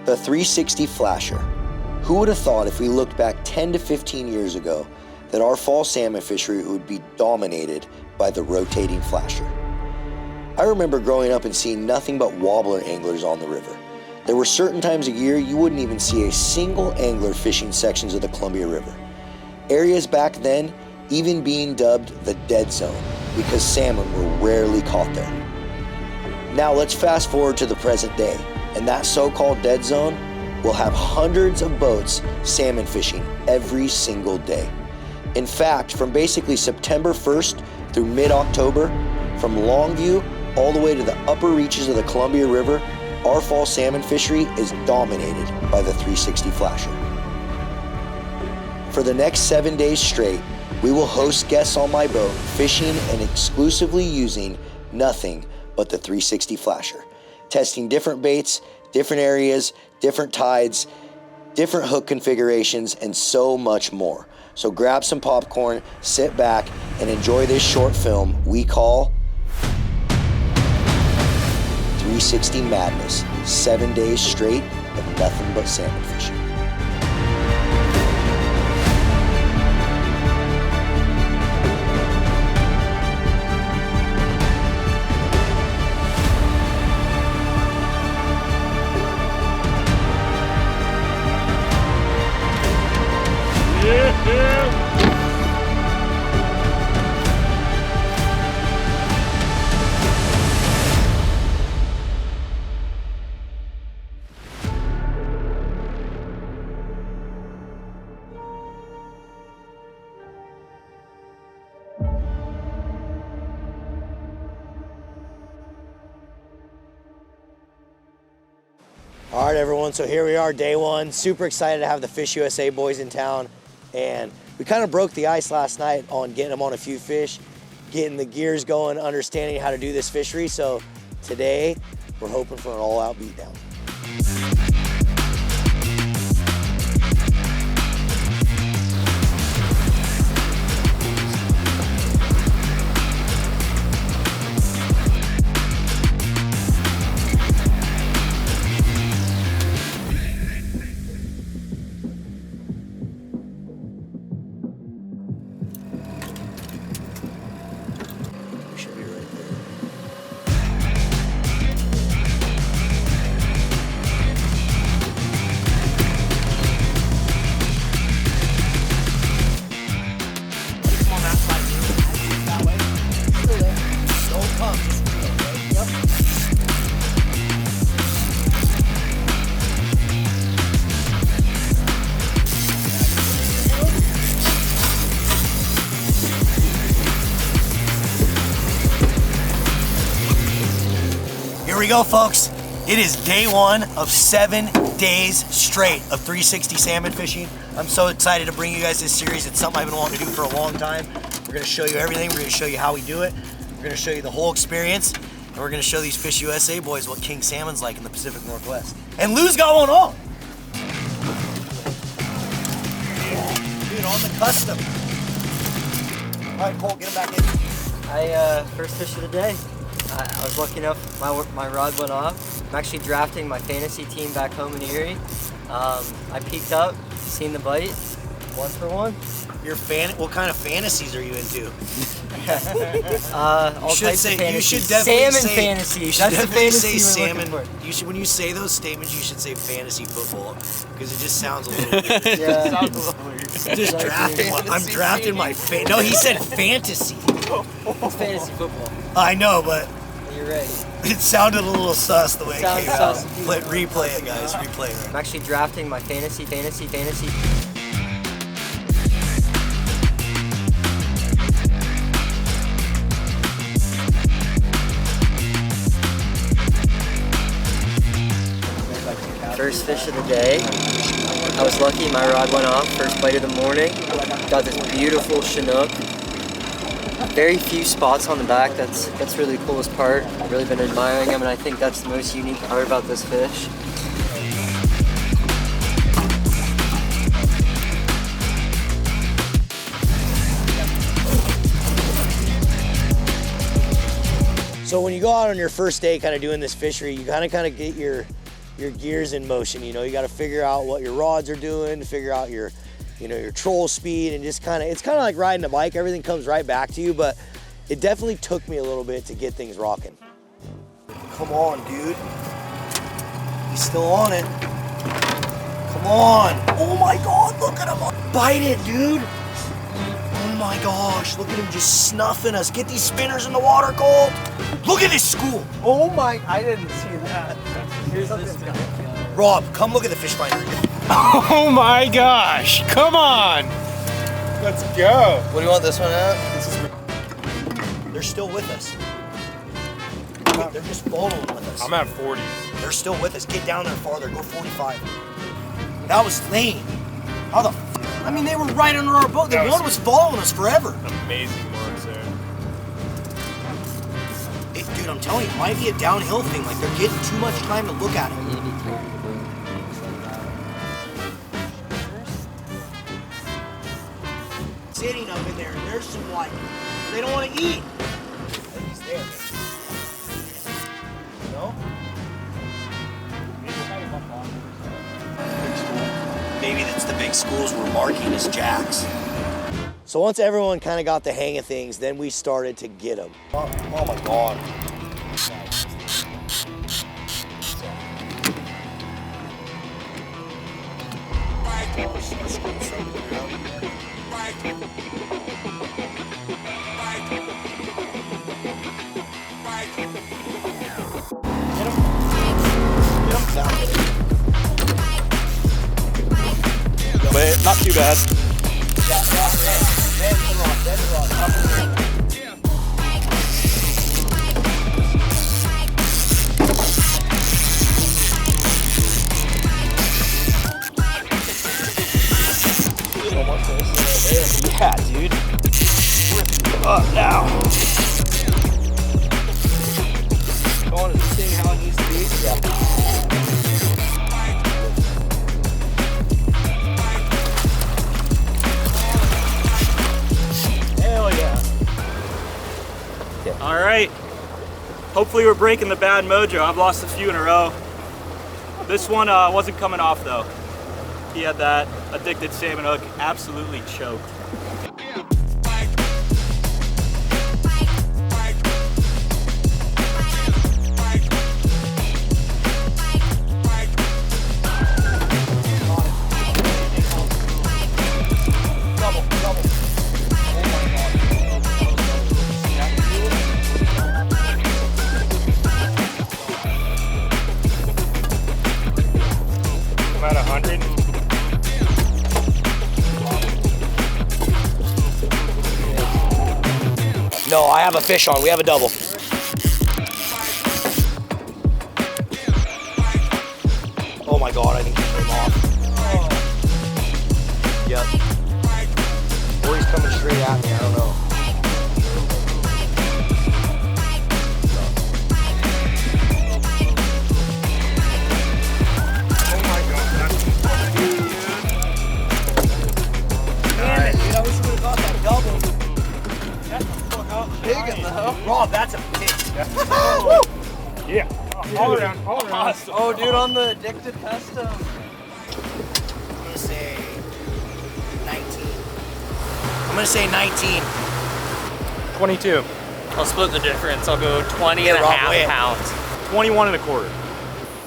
The 360 flasher. Who would have thought if we looked back 10 to 15 years ago that our fall salmon fishery would be dominated by the rotating flasher? I remember growing up and seeing nothing but wobbler anglers on the river. There were certain times a year you wouldn't even see a single angler fishing sections of the Columbia River. Areas back then even being dubbed the dead zone because salmon were rarely caught there. Now let's fast forward to the present day, and that so-called dead zone will have hundreds of boats salmon fishing every single day. In fact, from basically September 1st through mid-October, from Longview all the way to the upper reaches of the Columbia River, our fall salmon fishery is dominated by the 360 flasher. For the next 7 days straight, we will host guests on my boat fishing and exclusively using nothing but the 360 flasher, testing different baits, different areas, different tides, different hook configurations, and so much more. So grab some popcorn, sit back, and enjoy this short film we call 360 Madness, 7 days straight of nothing but salmon fishing. All right, everyone, so here we are, day one. Super excited to have the Fish USA boys in town. And we kind of broke the ice last night on getting them on a few fish, getting the gears going, understanding how to do this fishery. So today, we're hoping for an all-out beatdown. Here we go, folks. It is day one of 7 days straight of 360 salmon fishing. I'm so excited to bring you guys this series. It's something I've been wanting to do for a long time. We're gonna show you everything. We're gonna show you how we do it. We're gonna show you the whole experience. And we're gonna show these Fish USA boys what king salmon's like in the Pacific Northwest. And Lou's got one on. Dude, on the custom. All right, Cole, get him back in. First fish of the day. I was lucky enough, my rod went off. I'm actually drafting my fantasy team back home in Erie. I peeked up, seen the bite, 1 for 1. What kind of fantasies are you into? All types of fantasies. You should definitely salmon say, fantasy. That's the fantasy say salmon. You When you say those statements, you should say fantasy football because it just sounds a little weird. Yeah. It sounds a little weird. Just drafting. I'm drafting my No, he said fantasy. It's fantasy football. I know, but You're right. it sounded a little sus the way it came out. sus. Replay it, guys. Replay it. I'm actually drafting my fantasy. First fish of the day. I was lucky, my rod went off, first bite of the morning. Got this beautiful Chinook. Very few spots on the back, that's really the coolest part. I've really been admiring them, and I think that's the most unique part about this fish. So when you go out on your first day kind of doing this fishery, you kind of get your your gears in motion. You know, you got to figure out what your rods are doing, figure out your, you know, your troll speed, and just kind of, it's kind of like riding a bike. Everything comes right back to you, but it definitely took me a little bit to get things rocking. Come on, dude. He's still on it. Come on. Oh my God, look at him. Bite it, dude. Oh my gosh, look at him just snuffing us. Get these spinners in the water, Cole. Look at this school. Oh my, I didn't see that. Here's this guy. Rob, come look at the fish finder again. Oh my gosh, come on. Let's go. What do you want this one at? They're still with us. They're just following with us. I'm at 40. They're still with us. Get down there farther. Go 45. That was lame. How the I mean, they were right under our boat. The one was following us forever. Amazing marks there. Dude, I'm telling you, it might be a downhill thing. Like, they're getting too much time to look at it. Sitting up in there, and there's some, like, they don't want to eat. I think he's there. No? Maybe that's the big schools we're marking as jacks. So once everyone kind of got the hang of things, then we started to get them. Oh my God. But not too bad. Yeah, dude. Up now. Going to this thing how it needs to be. Yeah. All right, hopefully we're breaking the bad mojo. I've lost a few in a row. This one wasn't coming off though. He had that addicted salmon hook absolutely choked. About 100. No, I have a fish on. We have a double. Oh my God, I think he came off. Yep. Or he's coming straight at me, I don't know. Rob, that's a pig. Yeah. All around, all around. Awesome. Oh, dude, on the addicted custom. I'm gonna say 19. I'm gonna say 19. 22. I'll split the difference. I'll go 20 and a half pounds. 21 and a quarter.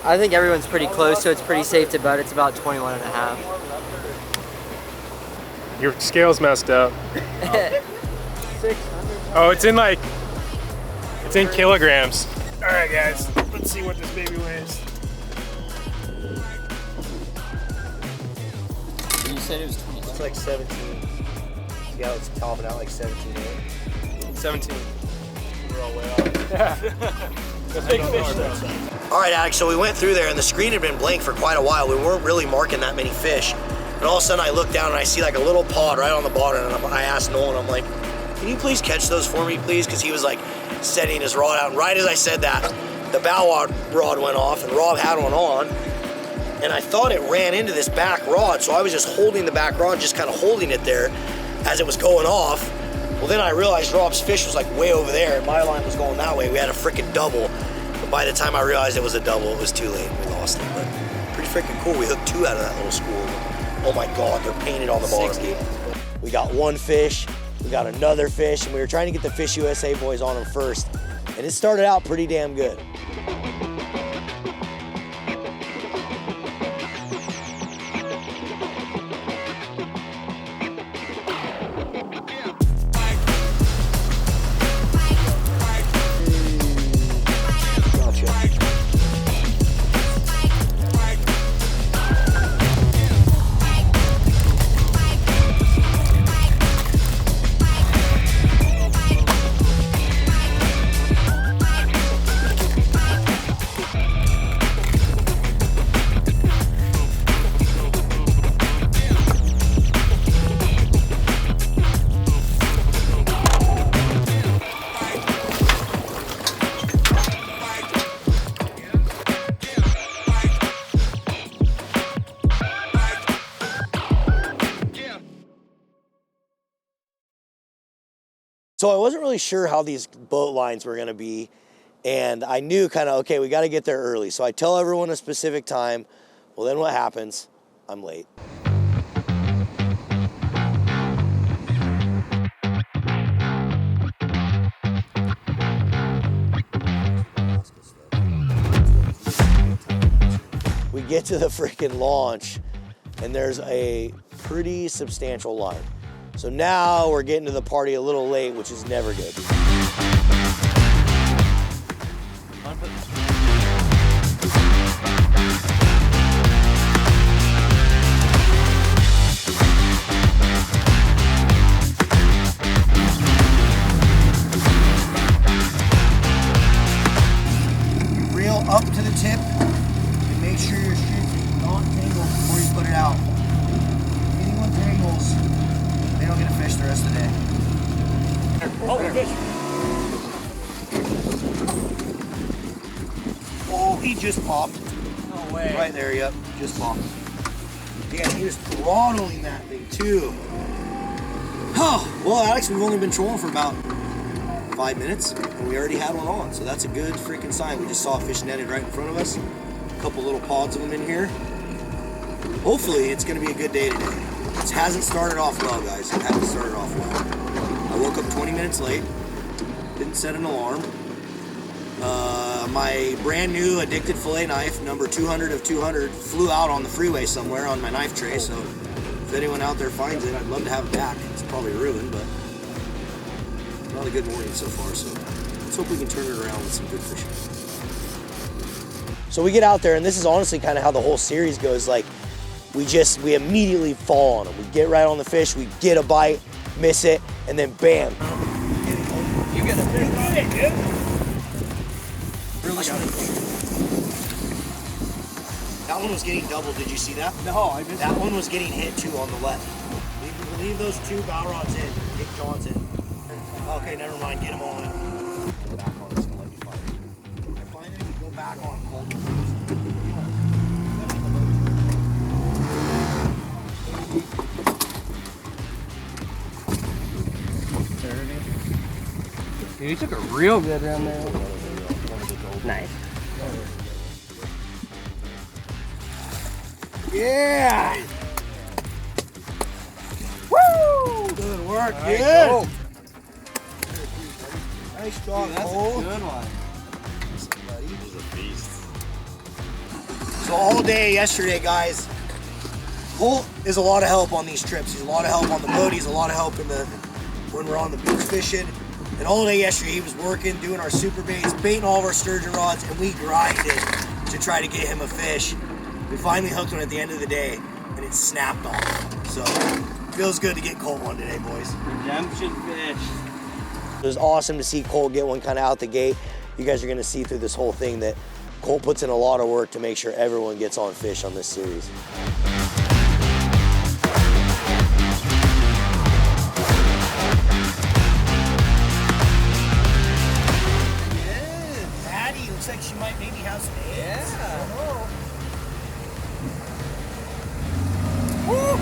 I think everyone's pretty close, so it's pretty safe to bet it's about 21 and a half. Your scale's messed up. 600. Oh, it's in kilograms. All right, guys, let's see what this baby weighs. You said it was 20. It's like 17. See how it's topping out like 17.8? 17. We're all way off. Yeah. That's big fish though. All right, Alex, so we went through there and the screen had been blank for quite a while. We weren't really marking that many fish. And all of a sudden I look down and I see like a little pod right on the bottom, and I asked Nolan, I'm like, can you please catch those for me, please? Because he was like setting his rod out. And right as I said that, the bow rod went off and Rob had one on. And I thought it ran into this back rod, so I was just holding the back rod, just kind of holding it there as it was going off. Well, then I realized Rob's fish was like way over there and my line was going that way. We had a freaking double. by the time I realized it was a double, it was too late. We lost it, but pretty freaking cool. We hooked 2 out of that little school. Oh my God, they're painted on the bottom. We got 1 fish, we got another fish, and we were trying to get the Fish USA boys on them first, and it started out pretty damn good. So I wasn't really sure how these boat lines were gonna be, and I knew kind of, okay, we gotta get there early. So I tell everyone a specific time. Well, then what happens? I'm late. We get to the freaking launch, and there's a pretty substantial line. So now we're getting to the party a little late, which is never good. Reel up to the tip and make sure your shit's not tangled before you put it out. If anyone tangles, they don't get a fish the rest of the day. Oh, fish. Oh, he just popped. No way. Right there, yep, just popped. Yeah, he was throttling that thing too. Oh, well, Alex, we've only been trolling for about 5 minutes, and we already had one on, so that's a good freaking sign. We just saw a fish netted right in front of us. A couple little pods of them in here. Hopefully, it's gonna be a good day today. It hasn't started off well, guys. It hasn't started off well. I woke up 20 minutes late, didn't set an alarm. My brand new addicted fillet knife, number 200 of 200, flew out on the freeway somewhere on my knife tray, so if anyone out there finds it, I'd love to have it back. It's probably ruined, but not a good morning so far, so let's hope we can turn it around with some good fishing. So we get out there, and this is honestly kind of how the whole series goes. Like, we immediately fall on them. We get right on the fish, we get a bite, miss it, and then bam. You get a fish. Really that one was getting doubled. Did you see that? No, I missed that one was getting hit too on the left. Leave those 2 bow rods in. Get John's in. Okay, never mind. Get them all in. Go back on this and let me fire. I find it, go back on cold. Dude, you took a real good run there. Nice. Yeah! Woo! Good work, good. Nice job, Cole. Good one. So all day yesterday, guys, Cole is a lot of help on these trips. He's a lot of help on the boat. He's a lot of help when we're on the beach fishing. And all day yesterday, he was working, doing our super baits, baiting all of our sturgeon rods, and we grinded to try to get him a fish. We finally hooked one at the end of the day, and it snapped off. So, feels good to get Cole one today, boys. Redemption fish. It was awesome to see Cole get one kind of out the gate. You guys are going to see through this whole thing that Cole puts in a lot of work to make sure everyone gets on fish on this series. Patty looks like she might maybe have some eggs. Yeah. Woo!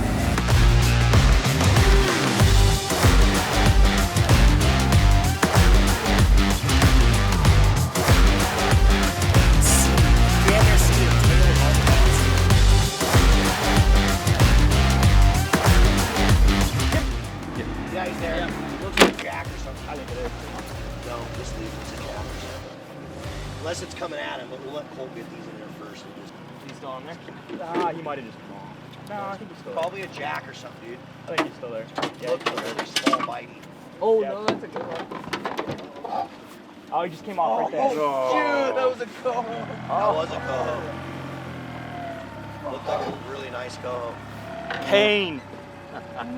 it's a jack. Unless it's coming at him, but we'll let Cole get these in there first. And just... He's still on there? Nah, he might have just come off. No, I think he's still there. Probably a jack or something, dude. I think he's still there. Yeah, Look, really small, bitey. Oh, Yeah. no, that's a good one. Oh, he just came off right there. Oh, Dude, that was a coho. That was a coho. Looked like a really nice coho. Pain.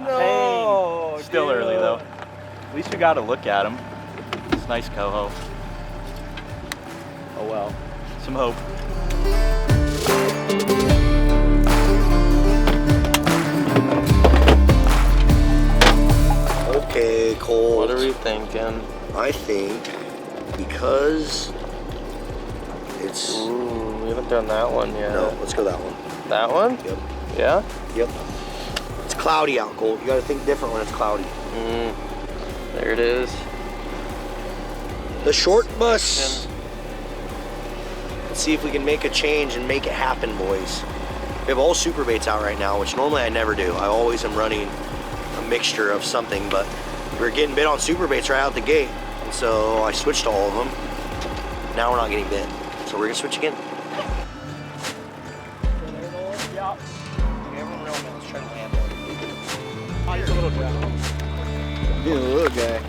No, Still dude. early though. At least we got to look at him. It's nice coho. Oh well. Some hope. Okay, Cole. What are we thinking? I think because it's... Ooh, we haven't done that one yet. No, let's go that one. That one? Yep. Yeah? Yep. It's cloudy out, Cole. You gotta think different when it's cloudy. There it is. The short bus. Let's see if we can make a change and make it happen, boys. We have all super baits out right now, which normally I never do. I always am running a mixture of something, but we were getting bit on super baits right out the gate. And so I switched to all of them. Now we're not getting bit. So we're gonna switch again. Yeah. Everyone real man, let's try to land one. Oh, he's a little jack. Being a little guy.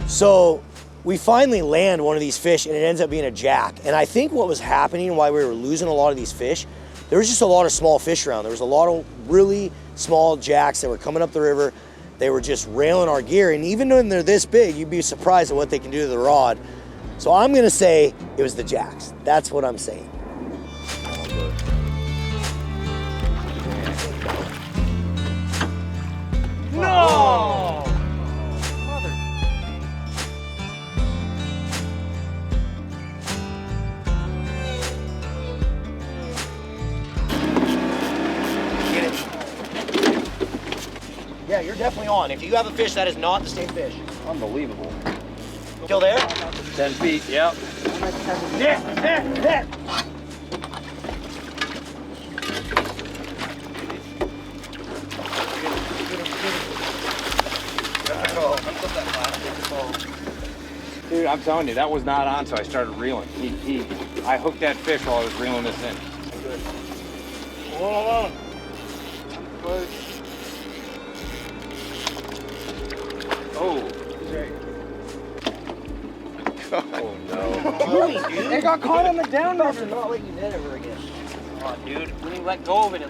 So we finally land one of these fish and it ends up being a jack. And I think what was happening, why we were losing a lot of these fish, there was just a lot of small fish around. There was a lot of really small jacks that were coming up the river. They were just railing our gear. And even when they're this big, you'd be surprised at what they can do to the rod. So I'm gonna say it was the jacks. That's what I'm saying. No! Get it. Yeah, you're definitely on. If you have a fish, that is not the same fish. Unbelievable. Still there? 10 feet, yep. There. Dude, I'm telling you, that was not on, so I started reeling. I hooked that fish while I was reeling this in. Hold on. Oh. Oh no. Dude. It got caught on the down I'm about to not let you net ever again. Oh, dude, when you let go of it,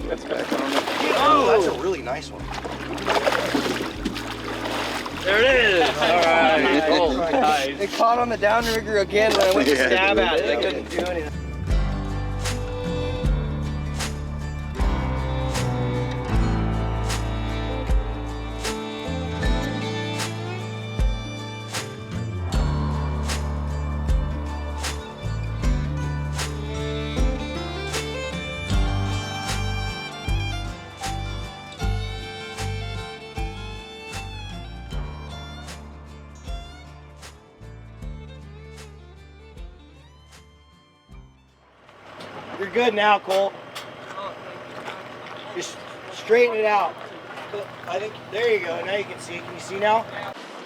That's back on the... Oh, that's a really nice one. there it is. All right. Oh, nice. It caught on the downrigger again when I went to stab at it. I couldn't do anything. You're good now, Cole. Just straighten it out. I think, there you go. Now you can see. Can you see now?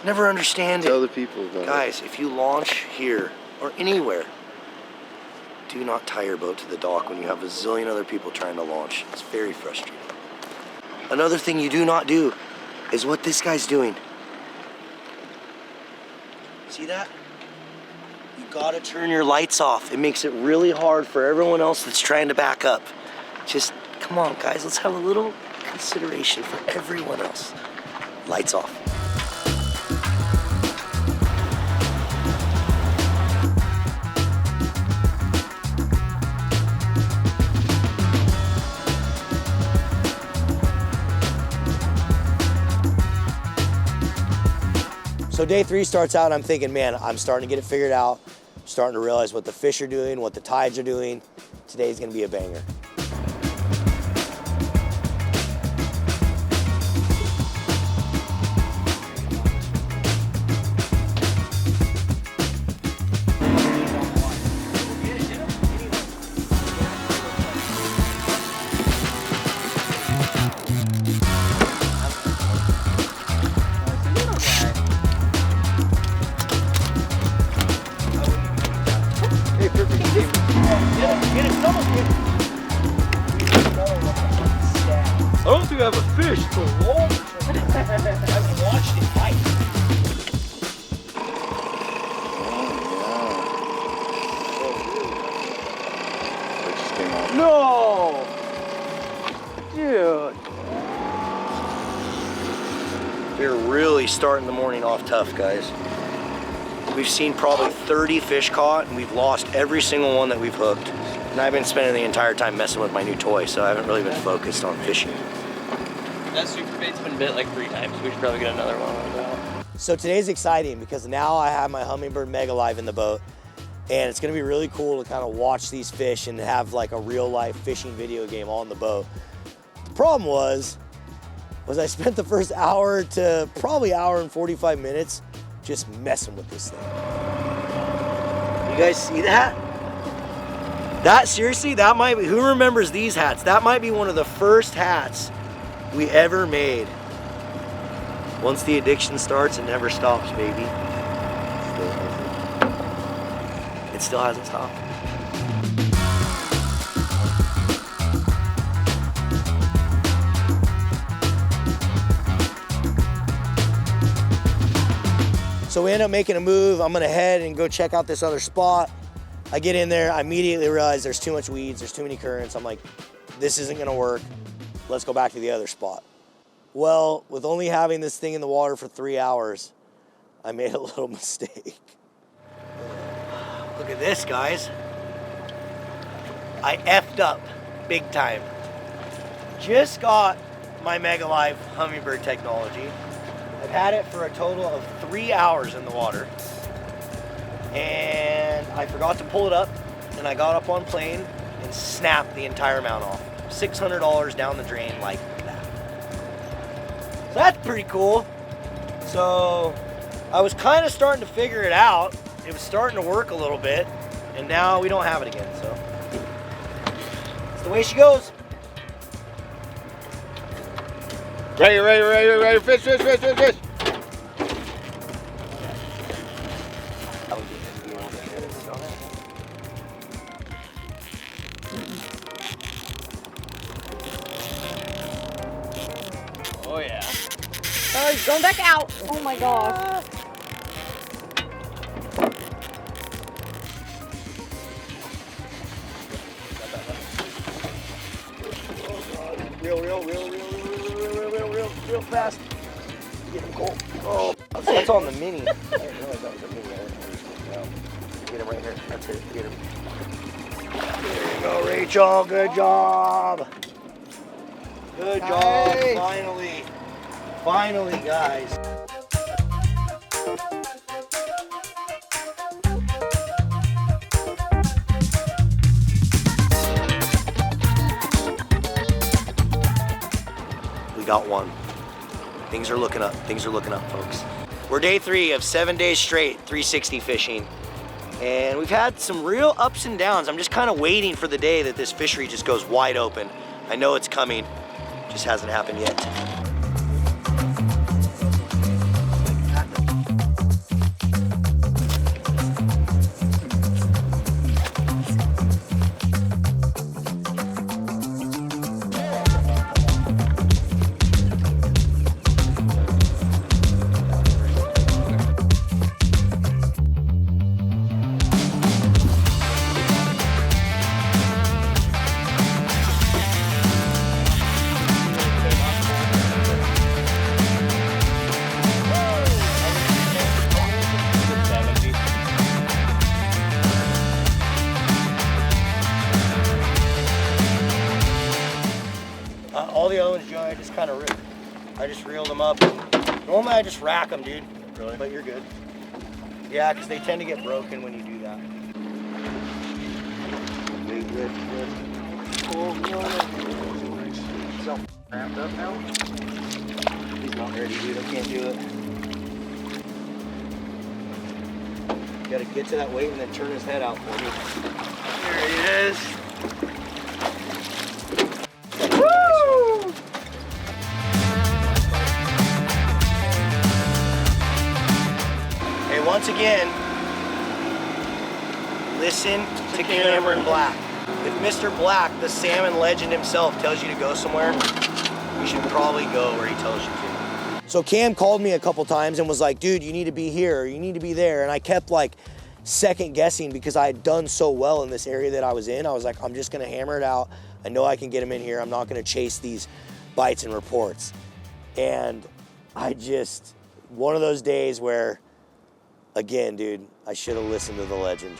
Never understand Tell it. the people about Guys, if you launch here or anywhere, do not tie your boat to the dock when you have a zillion other people trying to launch. It's very frustrating. Another thing you do not do is what this guy's doing. See that? You gotta turn your lights off. It makes it really hard for everyone else that's trying to back up. Just, come on guys, let's have a little consideration for everyone else. Lights off. So day 3 starts out, I'm thinking, man, I'm starting to get it figured out. I'm starting to realize what the fish are doing, what the tides are doing. Today's gonna be a banger. I've watched it fight. It just came off. No! Dude. We're really starting the morning off tough, guys. We've seen probably 30 fish caught, and we've lost every single one that we've hooked. And I've been spending the entire time messing with my new toy, so I haven't really been focused on fishing. That superbait's been bit like 3 times. We should probably get another one on that. So today's exciting because now I have my Humminbird Mega Live in the boat, and it's gonna be really cool to kind of watch these fish and have like a real life fishing video game on the boat. The problem was I spent the first hour to probably hour and 45 minutes just messing with this thing. You guys see that? That, seriously, that might be, who remembers these hats? That might be one of the first hats we ever made. Once the addiction starts, it never stops, baby. It still hasn't stopped. So we end up making a move. I'm gonna head and go check out this other spot. I get in there, I immediately realize there's too much weeds, there's too many currents. I'm like, this isn't gonna work. Let's go back to the other spot. Well, with only having this thing in the water for 3 hours, I made a little mistake. Look at this, guys. I effed up big time. Just got my Mega Live Humminbird technology. I've had it for a total of 3 hours in the water. And I forgot to pull it up, and I got up on plane and snapped the entire amount off. $600 down the drain like that. So that's pretty cool. So I was kind of starting to figure it out. It was starting to work a little bit, and now we don't have it again, so. It's the way she goes. Ready, fish. Oh yeah. Oh, he's going back out. Oh my gosh. Real fast. Get him cold. Oh, that's on the mini. I didn't realize that was a mini. Get him right here. That's it. Get him. There you go, Rachel. Good job. Good job. Finally. Finally, guys. We got one. Things are looking up. Things are looking up, folks. We're day 3 of 7 days straight 360 fishing. And we've had some real ups and downs. I'm just kind of waiting for the day that this fishery just goes wide open. I know it's coming, just hasn't happened yet. All the other ones, Joe, I just reeled them up. Normally I just rack them, dude. Really? But you're good. Yeah, because they tend to get broken when you do that. Good. Cool. So wrapped up now? He's not ready, dude. I can't do it. You gotta get to that weight and then turn his head out for me. There he is. Once again, listen to Cameron Black. If Mr. Black, the salmon legend himself, tells you to go somewhere, You should probably go where he tells you to. So Cam called me a couple times and was like, dude, you need to be here, or you need to be there. And I kept like second guessing because I had done so well in this area that I was in. I was like, I'm just gonna hammer it out. I know I can get him in here. I'm not gonna chase these bites and reports. And one of those days where, again, dude, I should have listened to the legend.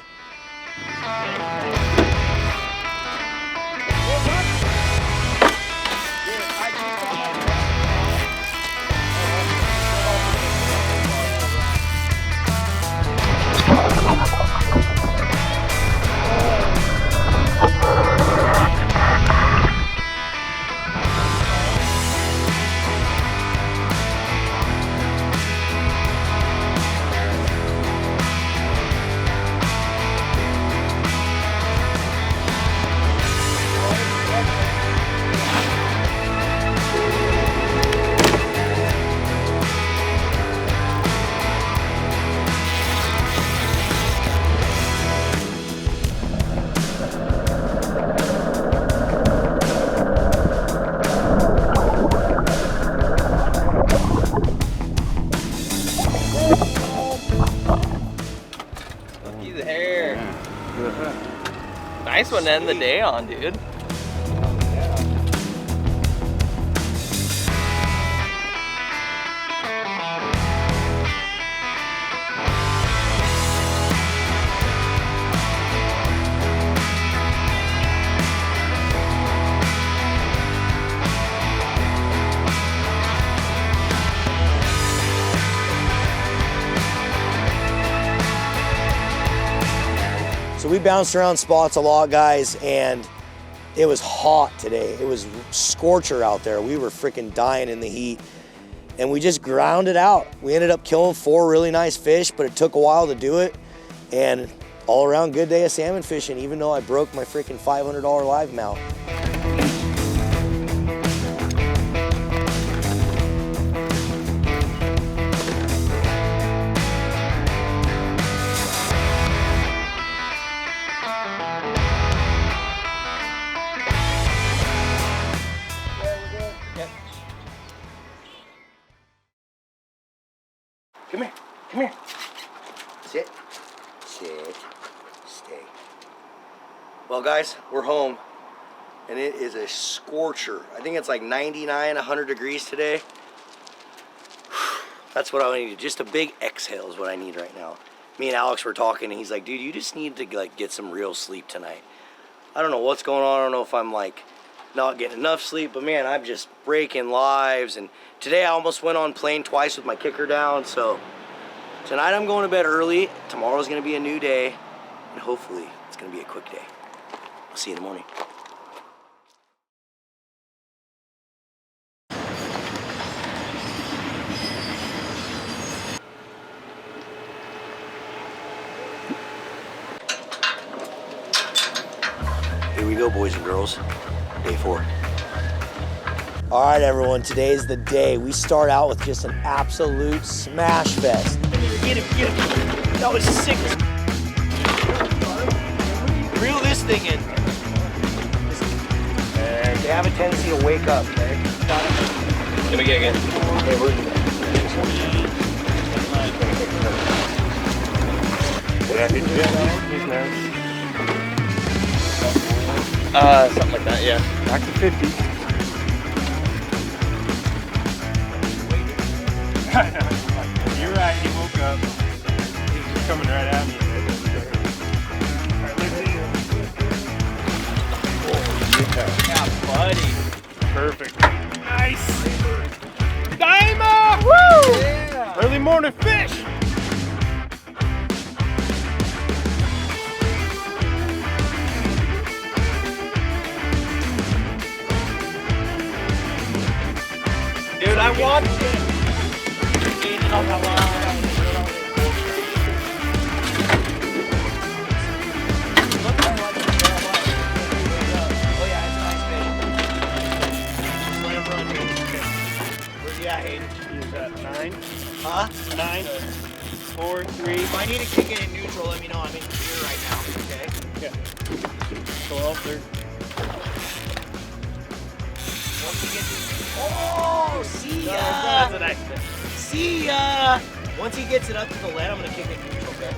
Nice one to end the day on, dude. So we bounced around spots a lot, guys, and it was hot today. It was scorcher out there. We were freaking dying in the heat, and we just ground it out. We ended up killing 4 really nice fish, but it took a while to do it, and all around good day of salmon fishing, even though I broke my freaking $500 live mount. Come here, come here. Sit, sit, stay. Well, guys, we're home, and it is a scorcher. I think it's like 99, 100 degrees today. That's what I need. Just a big exhale is what I need right now. Me and Alex were talking, and he's like, dude, you just need to like get some real sleep tonight. I don't know what's going on. I don't know if I'm like not getting enough sleep, but man, I'm just breaking lives. And today I almost went on plane twice with my kicker down. So tonight I'm going to bed early. Tomorrow's gonna be a new day, and hopefully it's gonna be a quick day. I'll see you in the morning. Here we go, boys and girls. Day 4. All right, everyone, today's the day. We start out with just an absolute smash fest. Get him. That was sick. Reel this thing in. And they have a tendency to wake up, okay? Let me get again. Okay, we're good. Something like that, yeah. Back to 50. You're right, he woke up. He was coming right at me. Yeah, buddy. Perfect. Nice. Diamond! Woo! Yeah. Early morning fish. Dude, I watched it. Is that 9? Huh? 9, 4, 3. If I need to kick it in neutral, let me know. I'm in gear right now, okay? Yeah. 12, 13. Oh, see ya! That's an accident. See ya! Once he gets it up to the lead, I'm gonna kick it neutral, okay?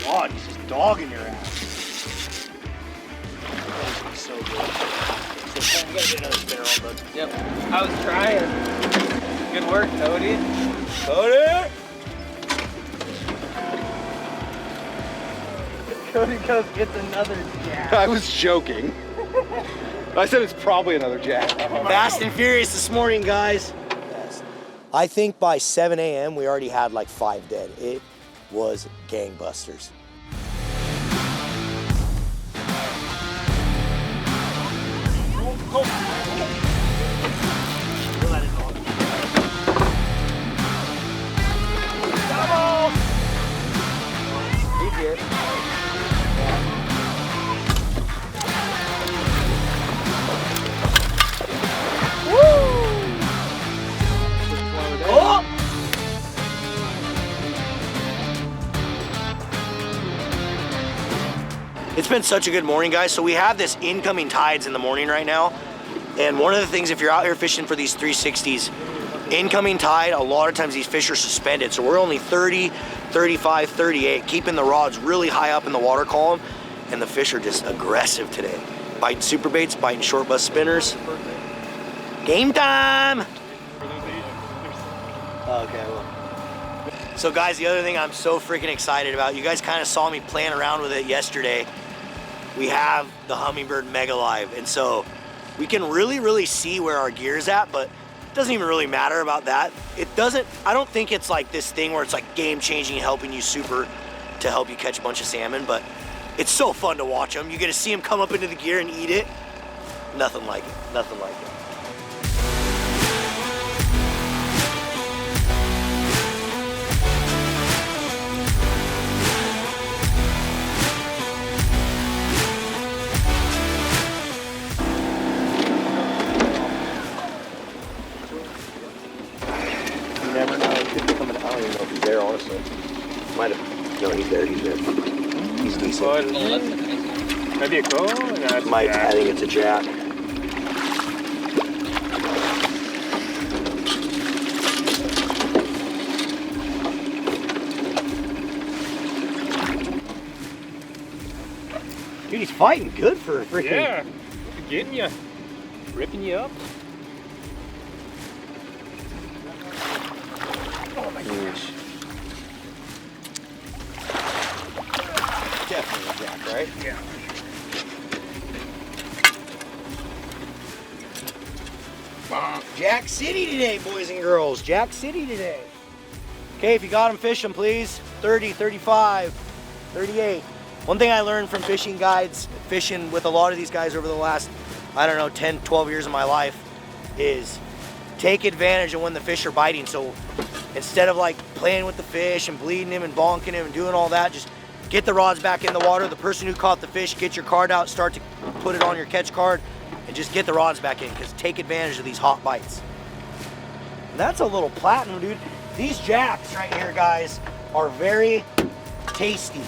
God, he's just dogging your ass. So good. So you gotta get another spinner on, bud. Yep. I was trying. Good work, Cody. Cody! Cody goes gets another jack. I was joking. I said it's probably another jack. Fast and furious this morning, guys. I think by 7 a.m. we already had like 5 dead. It was gangbusters. He did. Oh! It's been such a good morning, guys. So we have this incoming tides in the morning right now. And one of the things, if you're out here fishing for these 360s, incoming tide, a lot of times these fish are suspended. So we're only 30, 35, 38, keeping the rods really high up in the water column. And the fish are just aggressive today. Biting super baits, biting short bus spinners. Game time! Okay, well. So guys, the other thing I'm so freaking excited about, you guys kind of saw me playing around with it yesterday. We have the Humminbird Mega Live, and so we can really see where our gear's at, but it doesn't even really matter about that. I don't think it's like this thing where it's like game-changing, helping you super to help you catch a bunch of salmon, but it's so fun to watch them. You get to see them come up into the gear and eat it. Nothing like it, nothing like it. Never know. It could be coming. I don't even know if he's there, honestly. Might have. No, he's there. He's there. He's decent. Maybe a coho? No, it's a I jack. think it's a jack. Dude, he's fighting good for a freaking. Yeah. Getting you. Ripping you up. Oh my gosh. Definitely a jack, right? Yeah. Jack City today, boys and girls. Jack City today. Okay, if you got them, fish them, please. 30, 35, 38. One thing I learned from fishing guides, fishing with a lot of these guys over the last, I don't know, 10, 12 years of my life, is take advantage of when the fish are biting. So instead of like playing with the fish and bleeding him and bonking him and doing all that, just get the rods back in the water. The person who caught the fish, get your card out, start to put it on your catch card, and just get the rods back in, because take advantage of these hot bites. And that's a little platinum, dude. These jacks right here, guys, are very tasty.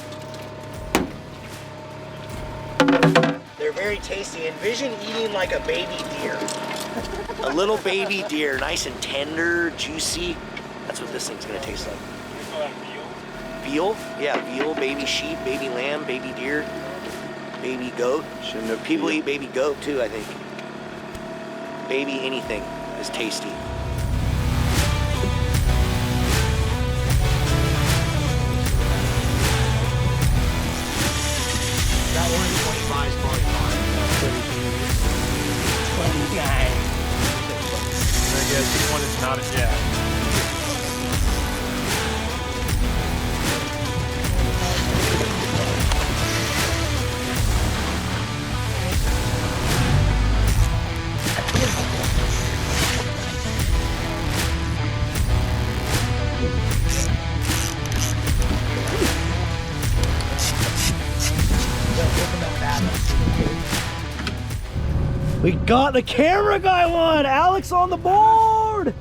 They're very tasty. Envision eating like a baby deer. A little baby deer, nice and tender, juicy. That's what this thing's gonna taste like. Veal? Yeah, veal, baby sheep, baby lamb, baby deer, baby goat. Chinook. People eat baby goat too, I think. Baby anything is tasty. Not a jack. We got the camera guy one. Alex on the board.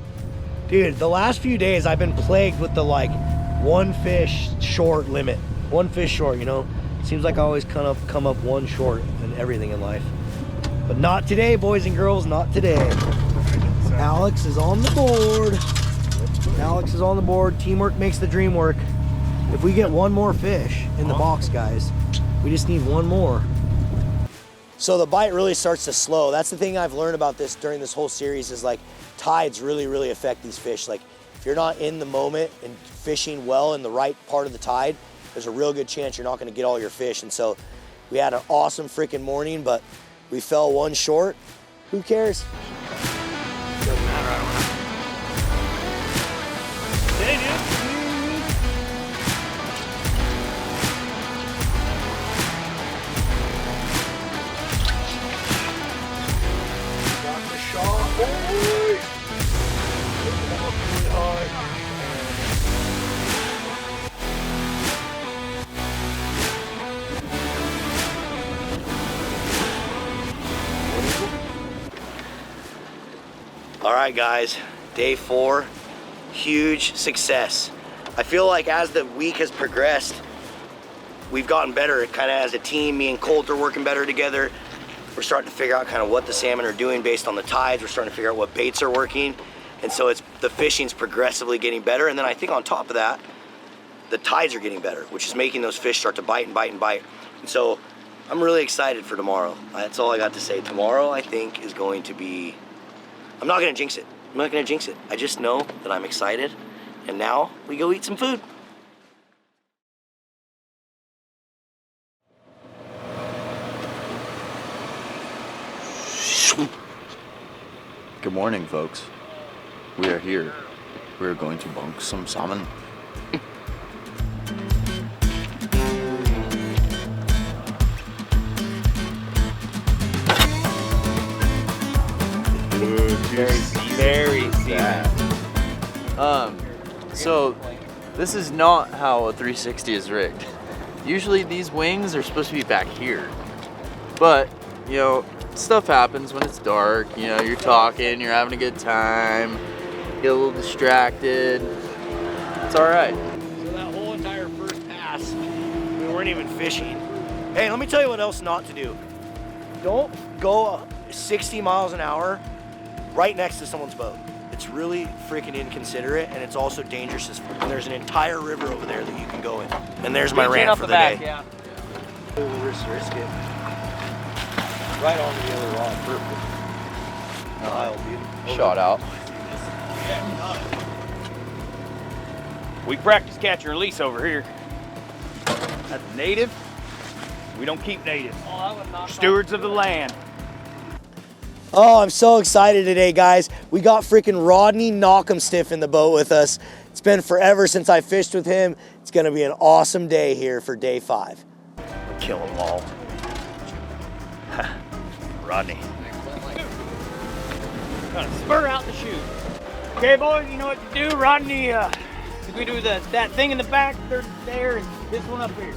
Dude, the last few days I've been plagued with the like one fish short limit. One fish short, you know? Seems like I always kind of come up one short in everything in life. But not today, boys and girls, not today. Alex is on the board. Alex is on the board. Teamwork makes the dream work. If we get one more fish in the box, guys, we just need one more. So the bite really starts to slow. That's the thing I've learned about this during this whole series is like tides really affect these fish. Like if you're not in the moment and fishing well in the right part of the tide, there's a real good chance you're not gonna get all your fish. And so we had an awesome freaking morning, but we fell one short. Who cares? Doesn't matter, I don't know. Hey, dude. All right, guys, day 4, huge success. I feel like as the week has progressed, we've gotten better kind of as a team. Me and Colt are working better together. We're starting to figure out kind of what the salmon are doing based on the tides. We're starting to figure out what baits are working. And so the fishing's progressively getting better. And then I think on top of that, the tides are getting better, which is making those fish start to bite and bite and bite. And so I'm really excited for tomorrow. That's all I got to say. Tomorrow, I think, is going to be, I'm not gonna jinx it. I'm not gonna jinx it. I just know that I'm excited. And now we go eat some food. Good morning, folks. We are here. We are going to bunk some salmon. Very seasoned. So this is not how a 360 is rigged. Usually these wings are supposed to be back here. But, you know, stuff happens when it's dark. You know, you're talking, you're having a good time, get a little distracted. It's all right. So that whole entire first pass, we weren't even fishing. Hey, let me tell you what else not to do. Don't go 60 miles an hour right next to someone's boat. It's really freaking inconsiderate, and it's also dangerous. And there's an entire river over there that you can go in. And there's my rant for the day. Yeah. Risk it. Right on the other rod, perfect. Shot out. We practice catch and release over here. That's native. We don't keep native. Stewards of the land. Oh, I'm so excited today, guys. We got freaking Rodney Knock'em-Stiff in the boat with us. It's been forever since I fished with him. It's gonna be an awesome day here for day 5. Kill them all. Rodney. Gonna spur out the chute. Okay, boys, you know what to do. Rodney, we do that thing in the back there and this one up here.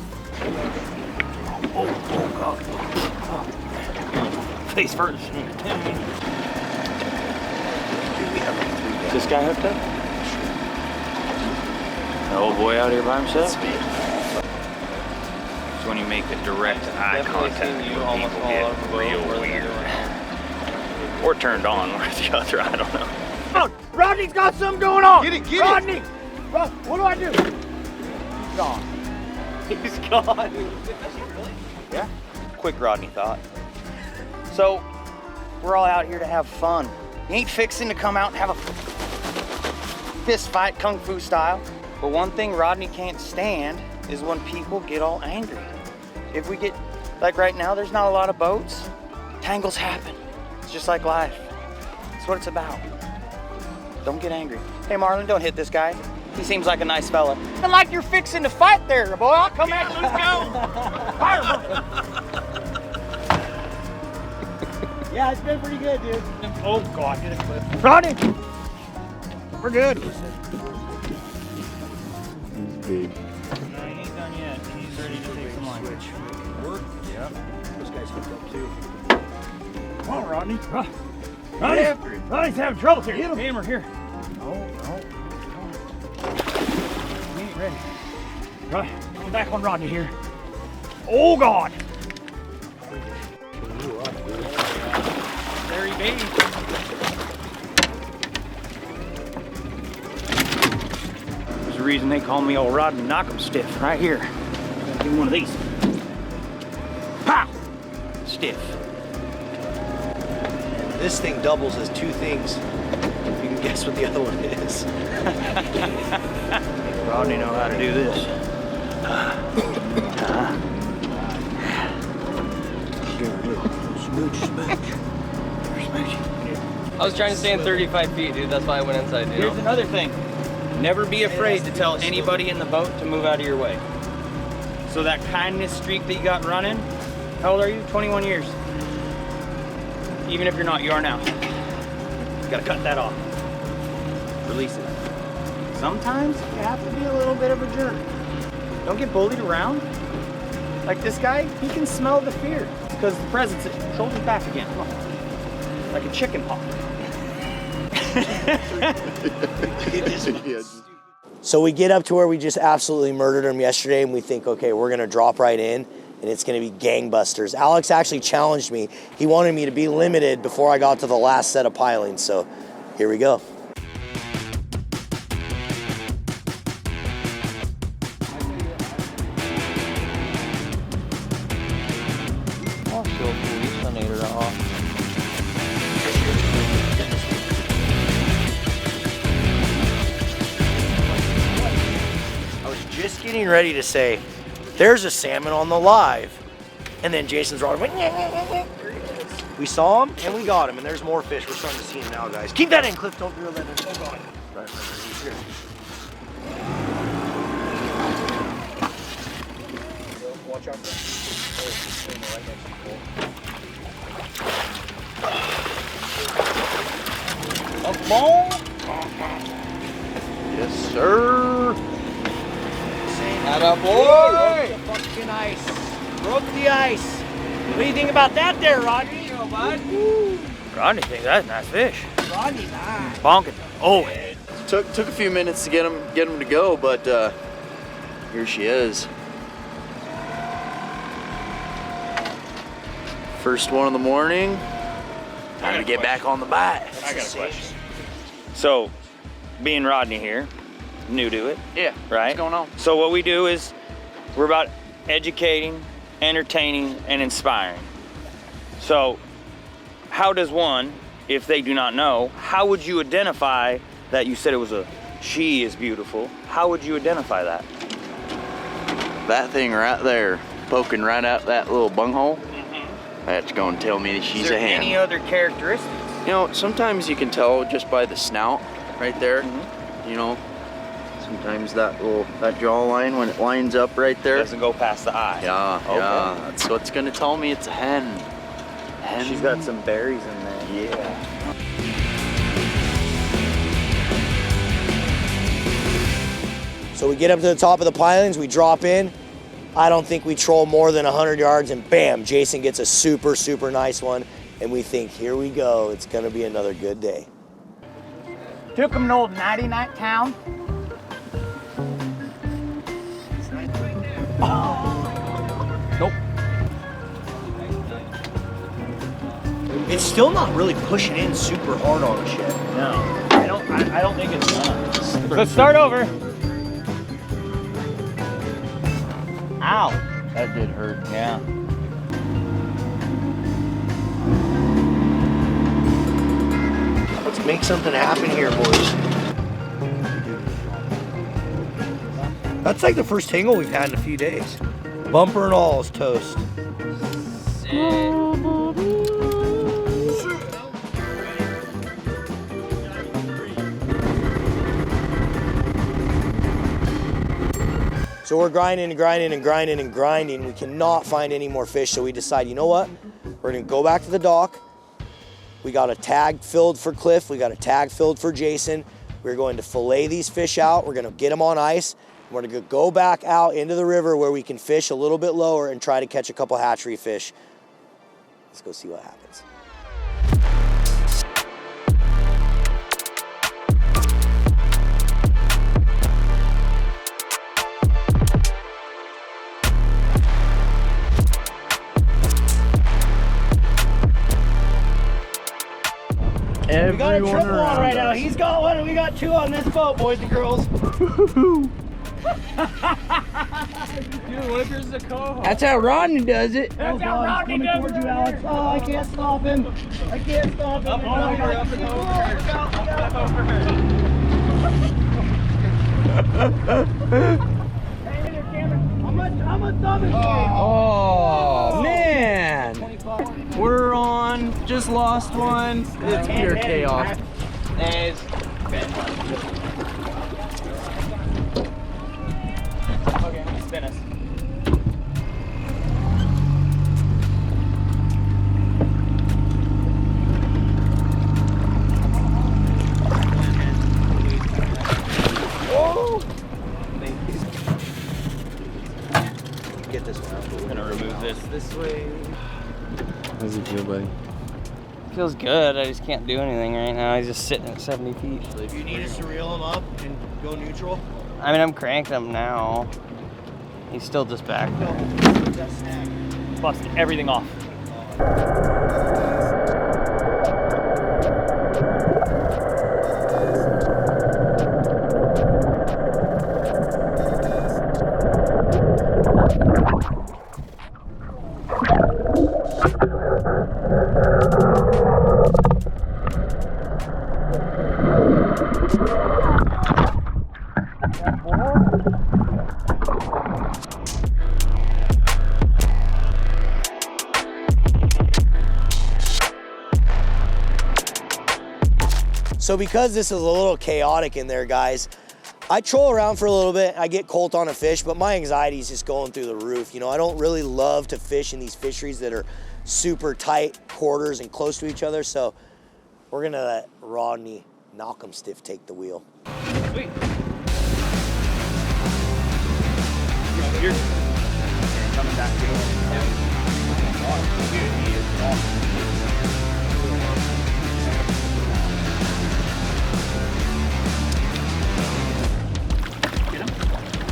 Oh, God. Oh. Face first. Is this guy hooked up? The old boy out here by himself? It's when you make the direct eye contact. You almost get real weird. Or turned on, one or the other, I don't know. Oh, Rodney's got something going on! Get it! Rodney! What do I do? He's gone. He's gone. Yeah? Quick Rodney thought. So, we're all out here to have fun. You ain't fixing to come out and have a fist fight, kung fu style. But one thing Rodney can't stand is when people get all angry. If we get, like right now, there's not a lot of boats. Tangles happen. It's just like life. That's what it's about. Don't get angry. Hey, Marlon, don't hit this guy. He seems like a nice fella. And like you're fixing to fight there, boy. I'll come at you. Let's go. Yeah, it's been pretty good, dude. Oh, God. Get a clip. Rodney! We're good. He's big. No, he ain't done yet. He's ready to take some line. Switch. Work? Yeah. Those guys hooked up too. Come on, Rodney. Rodney! Rodney's having trouble here. Get him. Hammer here. No. He ain't ready. Right. Come back on Rodney here. Oh, God. There he be. There's a reason they call me old Rodney Knock 'em Stiff right here. Give me one of these. Pow! Stiff. This thing doubles as two things. You can guess what the other one is. Rodney know how to do this. I was trying to stay in 35 feet, dude. That's why I went inside, dude. Here's another thing. Never be afraid to tell anybody in the boat to move out of your way. So that kindness streak that you got running, how old are you? 21 years. Even if you're not, you are now. You gotta cut that off. Release it. Sometimes you have to be a little bit of a jerk. Don't get bullied around. Like this guy, he can smell the fear because the presence, shoulders back again. Come on. Like a chicken hawk. So we get up to where we just absolutely murdered him yesterday, and we think, okay, we're gonna drop right in, and it's gonna be gangbusters. Alex actually challenged me. He wanted me to be limited before I got to the last set of pilings, so here we go. Just getting ready to say, there's a salmon on the live. And then Jason's rod went, we saw him and we got him, and there's more fish. We're starting to see him now, guys. Keep that in, Cliff, don't reel that in. Oh God. Right, he's here. Watch out for that. Come on. Yes, sir. Atta boy! Broke the fucking ice. Broke the ice. What do you think about that there, Rodney? Rodney thinks that's a nice fish. Rodney's nice. Bonking. Oh. Took a few minutes to get him to go, but here she is. First one in the morning. Time to get back on the bite. I got a question. So, being Rodney here, new to it. Yeah. Right? What's going on? So what we do is we're about educating, entertaining, and inspiring. So how does one, if they do not know, how would you identify that? You said it was she is beautiful. How would you identify that? That thing right there, poking right out that little bunghole, that's going to tell me that she's a hen. Any other characteristics? You know, sometimes you can tell just by the snout right there. You know, sometimes that jawline, when it lines up right there, Doesn't go past the eye. Yeah, Okay. yeah. That's what's gonna tell me it's a hen. She's got some berries in there. Yeah. So we get up to the top of the pilings, we drop in. I don't think we troll more than 100 yards, and bam, Jason gets a super, super nice one. And we think, here we go, it's gonna be another good day. Took him an old 99 town. Nope. It's still not really pushing in super hard on us yet. No, I don't think it's done. Let's start over. Ow. That did hurt. Yeah. Let's make something happen here, boys. That's like the first tingle we've had in a few days. Bumper and all is toast. So we're grinding and grinding and grinding and grinding. We cannot find any more fish, so we decide, you know what? We're gonna go back to the dock. We got a tag filled for Cliff. We got a tag filled for Jason. We're going to fillet these fish out. We're gonna get them on ice. We're gonna go back out into the river where we can fish a little bit lower and try to catch a couple hatchery fish. Let's go see what happens. We got a triple on right now. He's got one and we got two on this boat, boys and girls. Dude, what if there's a coho? That's how Rodney does it. That's how Rodney does it. Alex. Oh, I can't stop him. I can't stop him. Oh, man. We're on, just lost one. It's pure chaos. It's okay, spin us. Oh! Thank you. Get this one out. We're gonna remove this way. How does it feel, buddy? Feels good. I just can't do anything right now. He's just sitting at 70 feet. If you need us to reel him up and go neutral. I mean, I'm cranking him now. He's still just back. Bust everything off. So because this is a little chaotic in there, guys, I troll around for a little bit. I get colt on a fish, but my anxiety is just going through the roof. You know, I don't really love to fish in these fisheries that are super tight quarters and close to each other. So we're gonna let Rodney knock 'em stiff take the wheel. Sweet. You're coming back to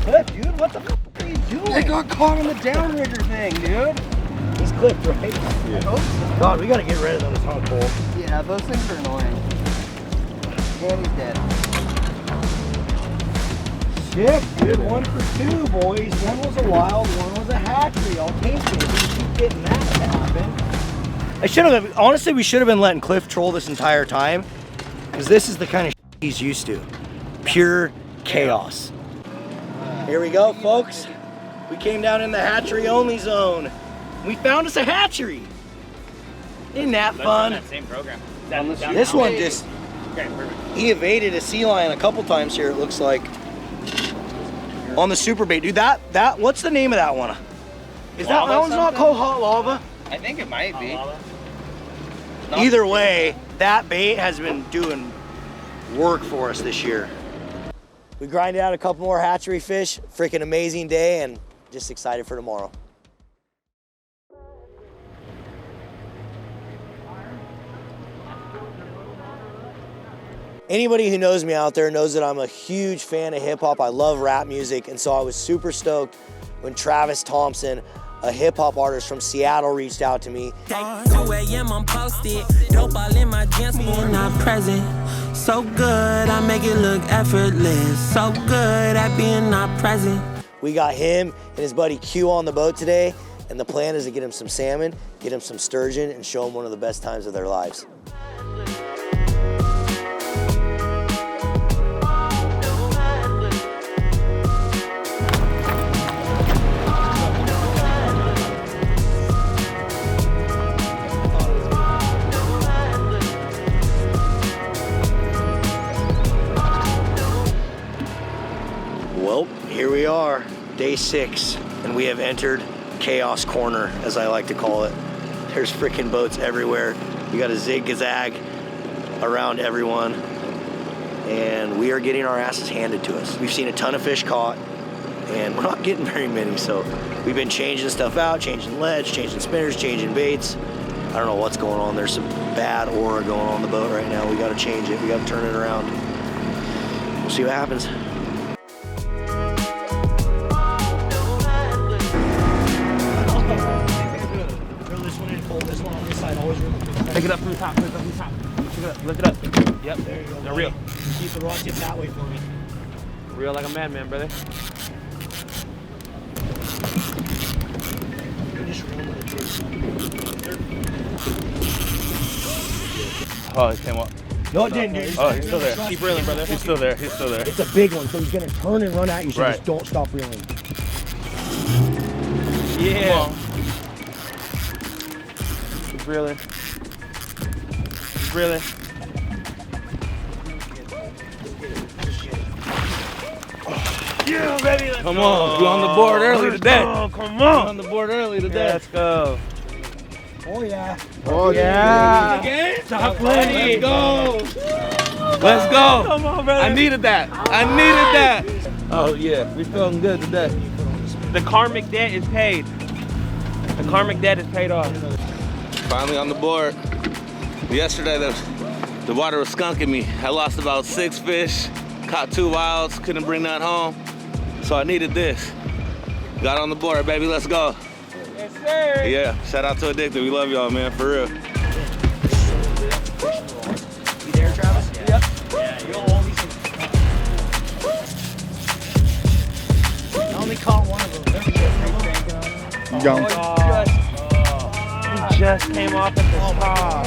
Cliff, dude, what the f are you doing? I got caught on the downrigger thing, dude. He's clipped, right? Yeah. God, we gotta get rid of those hunk pole. Yeah, those things are annoying. And he's dead. Sick, dude. 1 for 2, boys. One was a wild, one was a hatchery. I'll take it. We keep getting that to happen. Honestly, we should have been letting Cliff troll this entire time, because this is the kind of he's used to. Pure chaos. Here we go, folks. We came down in the hatchery only zone. We found us a hatchery. Isn't that fun? that same program. This one just, Okay, perfect. he evaded a sea lion a couple times here, it looks like. On the superbait. Dude, that, what's the name of that one? Is that one's not called hot lava? I think it might be. Either way, that bait has been doing work for us this year. We grinded out a couple more hatchery fish. Freaking amazing day, and just excited for tomorrow. Anybody who knows me out there knows that I'm a huge fan of hip hop. I love rap music, and so I was super stoked when Travis Thompson, a hip hop artist from Seattle, reached out to me. 2 a.m. I'm posted, dope all in my jeans, being not present. So good, I make it look effortless. So good at being not present. We got him and his buddy Q on the boat today, and the plan is to get him some salmon, get him some sturgeon, and show him one of the best times of their lives. Well, here we are. Day 6, and we have entered Chaos Corner, as I like to call it. There's freaking boats everywhere. We got a zig-zag around everyone, and we are getting our asses handed to us. We've seen a ton of fish caught, and we're not getting very many, so we've been changing stuff out, changing leads, changing spinners, changing baits. I don't know what's going on. There's some bad aura going on the boat right now. We gotta change it. We gotta turn it around. We'll see what happens. Pick it up from the top, pick it up from the top. Pick it up, lift it up. Yep, there you go. Now reel. Keep the rod tip that way for me. Reel like a madman, brother. Oh, it came up. No, it didn't, dude. Oh, he's still there. Keep reeling, brother. He's still there. He's still there. It's a big one, so he's gonna turn and run at you, so just don't stop reeling. Yeah. Keep reeling. Keep reeling. Yeah, baby, let's Come on, we're on the board early today. Oh, come We're on. on the board early today. Let's go. Oh, yeah. Oh, yeah. Stop ready. Let's go. Let's go. Come on, brother. I needed that. I needed that. Oh, yeah. We feeling good today. The karmic debt is paid. The karmic debt is paid off. Finally on the board. Yesterday, the water was skunking me. I lost about 6 fish, caught 2 wilds, couldn't bring that home. So I needed this. Got on the board, baby, let's go. Yes, sir. Yeah, shout out to Addicted. We love y'all, man, for real. You there, Travis? Yep. Yeah, you all these things. I only caught one of them. He just came off at the top.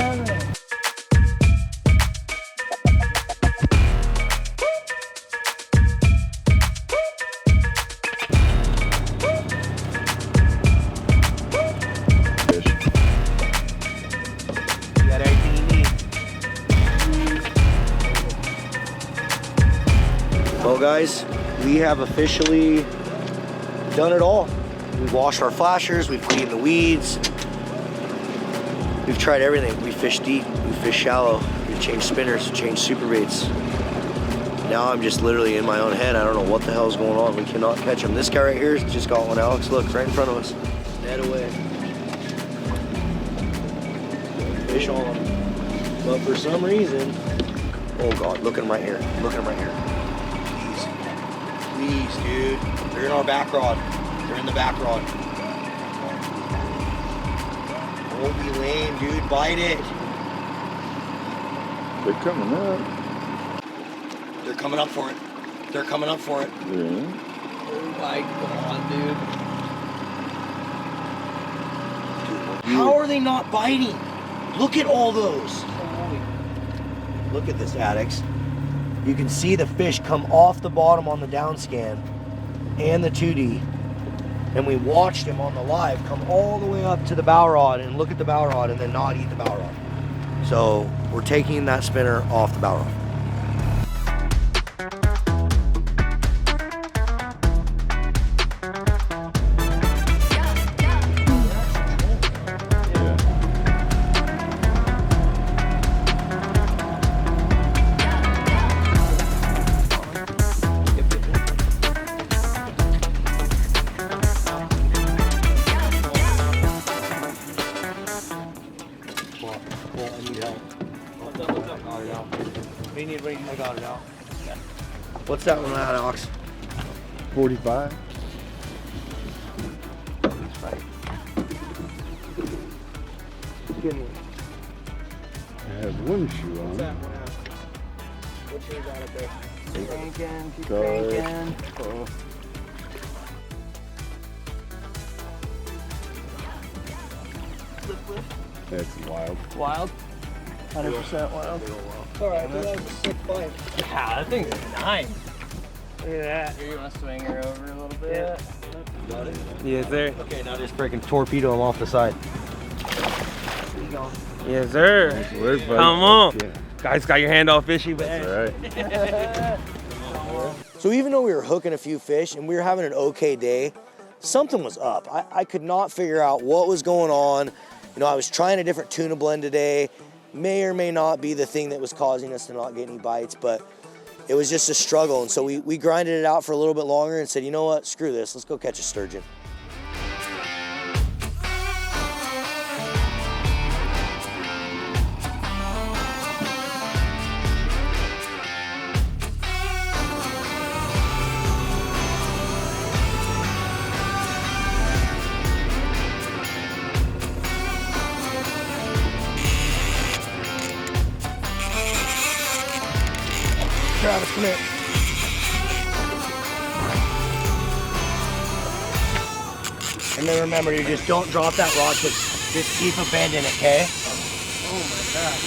You got everything you need. Well, guys, we have officially done it all. We've washed our flashers, we've cleaned the weeds, we've tried everything. We fished deep, we fished shallow, we've changed spinners, we've changed superbaits. Now I'm just literally in my own head. I don't know what the hell's going on. We cannot catch them. This guy right here has just got one. Alex, look, right in front of us. Dead away. Fish on them. But for some reason, oh God, look at him right here. Look at him right here. Please, dude. They're in our back rod. They're in the back rod. Don't be lame, dude. Bite it. They're coming up. They're coming up for it. They're coming up for it. Yeah. Oh my God, dude. How are they not biting? Look at all those. Look at this, addicts. You can see the fish come off the bottom on the down scan and the 2D. And we watched him on the live come all the way up to the bow rod and look at the bow rod and then not eat the bow rod. So we're taking that spinner off the bow rod. I got it out. What's that one at, Ox? 45. I have one shoe on. What's that one at? What's yours out up there? Keep cranking, keep Good. cranking. Oh. That's wild. Wild? 100% wild. Alright, that was a sick bite. Wow, that thing's nice. Look at that. Here, you want to swing her over a little bit? Yeah. Got it? Yes, sir. Okay, now just freaking torpedo him off the side. Yes, sir. Nice work, buddy. Come on. Yeah. Guys, got your hand all fishy, but That's all right. So even though we were hooking a few fish and we were having an okay day, something was up. I could not figure out what was going on. You know, I was trying a different tuna blend today. May or may not be the thing that was causing us to not get any bites, but it was just a struggle. And so we grinded it out for a little bit longer and said, you know what, screw this, let's go catch a sturgeon. Travis, come here. And then remember, you just don't drop that rod, just keep a bend in it, okay? Oh my God.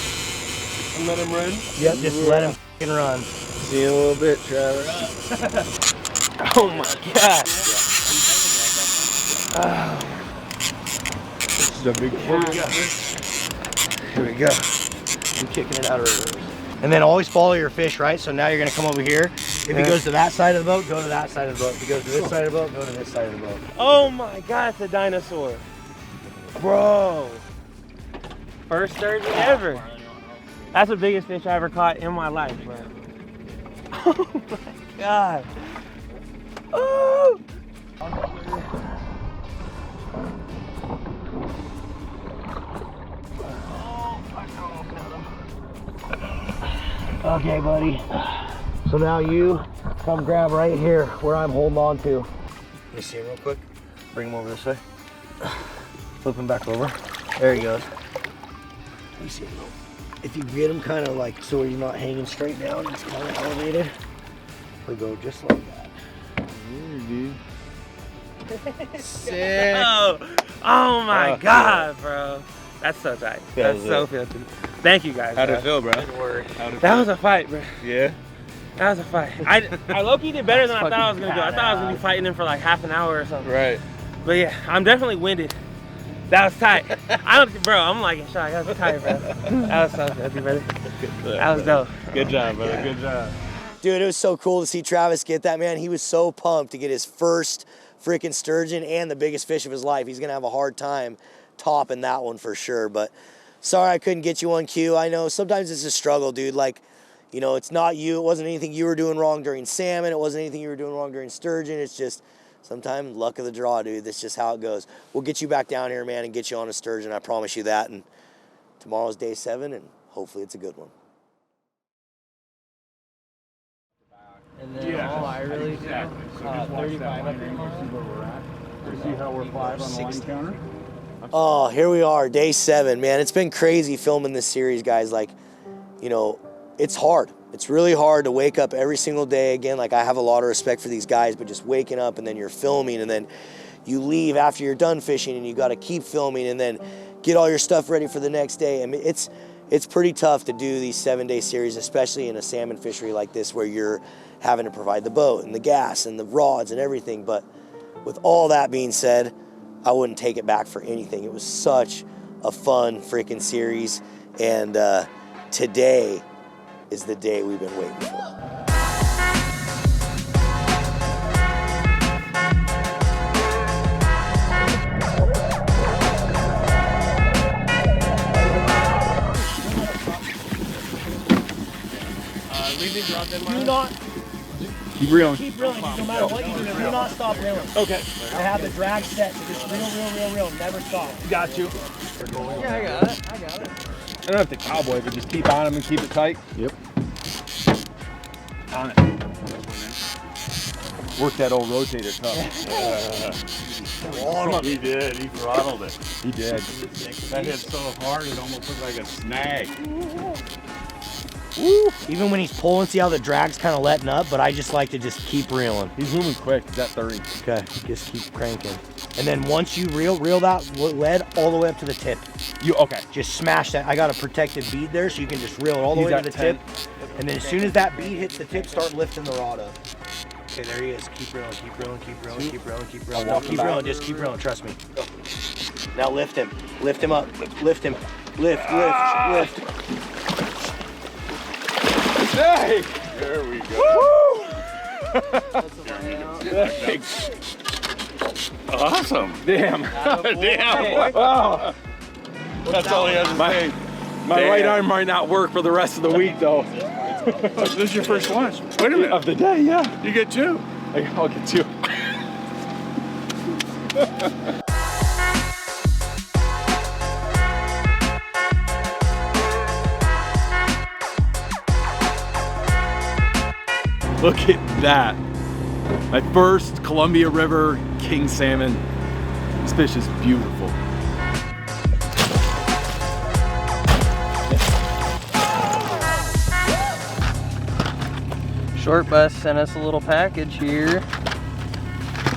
And let him run? Yep, just let him f***ing run. See you in a little bit, Travis. Oh my God. This is a big cat. Here we go. I'm kicking it out of reverse. And then always follow your fish, right? So now you're gonna come over here. If he goes to that side of the boat, go to that side of the boat. If he goes to this side of the boat, go to this side of the boat. Oh my God, it's a dinosaur. Bro. First sturgeon ever. That's the biggest fish I ever caught in my life, bro. Oh my God. Oh! Okay, buddy. So now you come grab right here where I'm holding on to. Let me see him real quick. Bring him over this way. Flip him back over. There he goes. Let me see him. If you get him kind of like so you're not hanging straight down, it's kind of elevated. We go just like that. Sick. Oh my God, bro. That's so tight. That's so filthy. Thank you guys. How'd it feel, bro? Good work. That was a fight, bro. Yeah? That was a fight. I low-key did better than I thought I was gonna do. I thought I was gonna be fighting him for like half an hour or something. Right. But yeah, I'm definitely winded. That was tight. Bro, I'm like in shock. That was tight, bro. That was so filthy, brother. That was dope. Good job, brother. Good job. Dude, it was so cool to see Travis get that, man. He was so pumped to get his first freaking sturgeon and the biggest fish of his life. He's gonna have a hard time topping that one for sure. But sorry I couldn't get you on cue. I know sometimes it's a struggle, dude. Like, you know, it's not you. It wasn't anything you were doing wrong during salmon. It wasn't anything you were doing wrong during sturgeon. It's just sometimes luck of the draw, dude. That's just how it goes. We'll get you back down here, man, and get you on a sturgeon. I promise you that. And tomorrow's day 7, and hopefully it's a good one. And then all I really do, 35 up there. See how we're 5 on the line counter? Oh, here we are, day 7, man. It's been crazy filming this series, guys. Like, you know, it's hard. It's really hard to wake up every single day. Again, like, I have a lot of respect for these guys, but just waking up and then you're filming and then you leave after you're done fishing and you got to keep filming and then get all your stuff ready for the next day. I mean, it's pretty tough to do these 7-day series, especially in a salmon fishery like this where you're having to provide the boat and the gas and the rods and everything. But with all that being said, I wouldn't take it back for anything. It was such a fun freaking series, and today is the day we've been waiting for. Do not keep reeling. Keep reeling. No matter what you do, do not stop reeling. Okay. I have the drag set, so just reel. Never stop. Got you. Yeah, I got it. I don't have to cowboy, but just keep on him and keep it tight. Yep. On it. Work that old rotator cuff. He did. He throttled it. He did. That hit so hard it almost looked like a snag. Woo. Even when he's pulling, see how the drag's kind of letting up, but I just like to just keep reeling. He's moving quick. He's at 30. Okay, just keep cranking. And then once you reel that lead all the way up to the tip. Okay. Just smash that. I got a protected bead there, so you can just reel it all the way to the tip. And then as soon as that bead hits the tip, start lifting the rod up. Okay, there he is. Keep reeling. No, keep reeling. Just keep reeling. Trust me. Go. Now lift him. Lift him up. Lift him. Lift. Hey! There we go. Woo! Awesome. Damn. Damn. Oh. That's all he has to say. My right arm might not work for the rest of the week, though. This is your first one. Wait a minute. Of the day, yeah. You get 2. I'll get 2. Look at that. My first Columbia River king salmon. This fish is beautiful. Short Bus sent us a little package here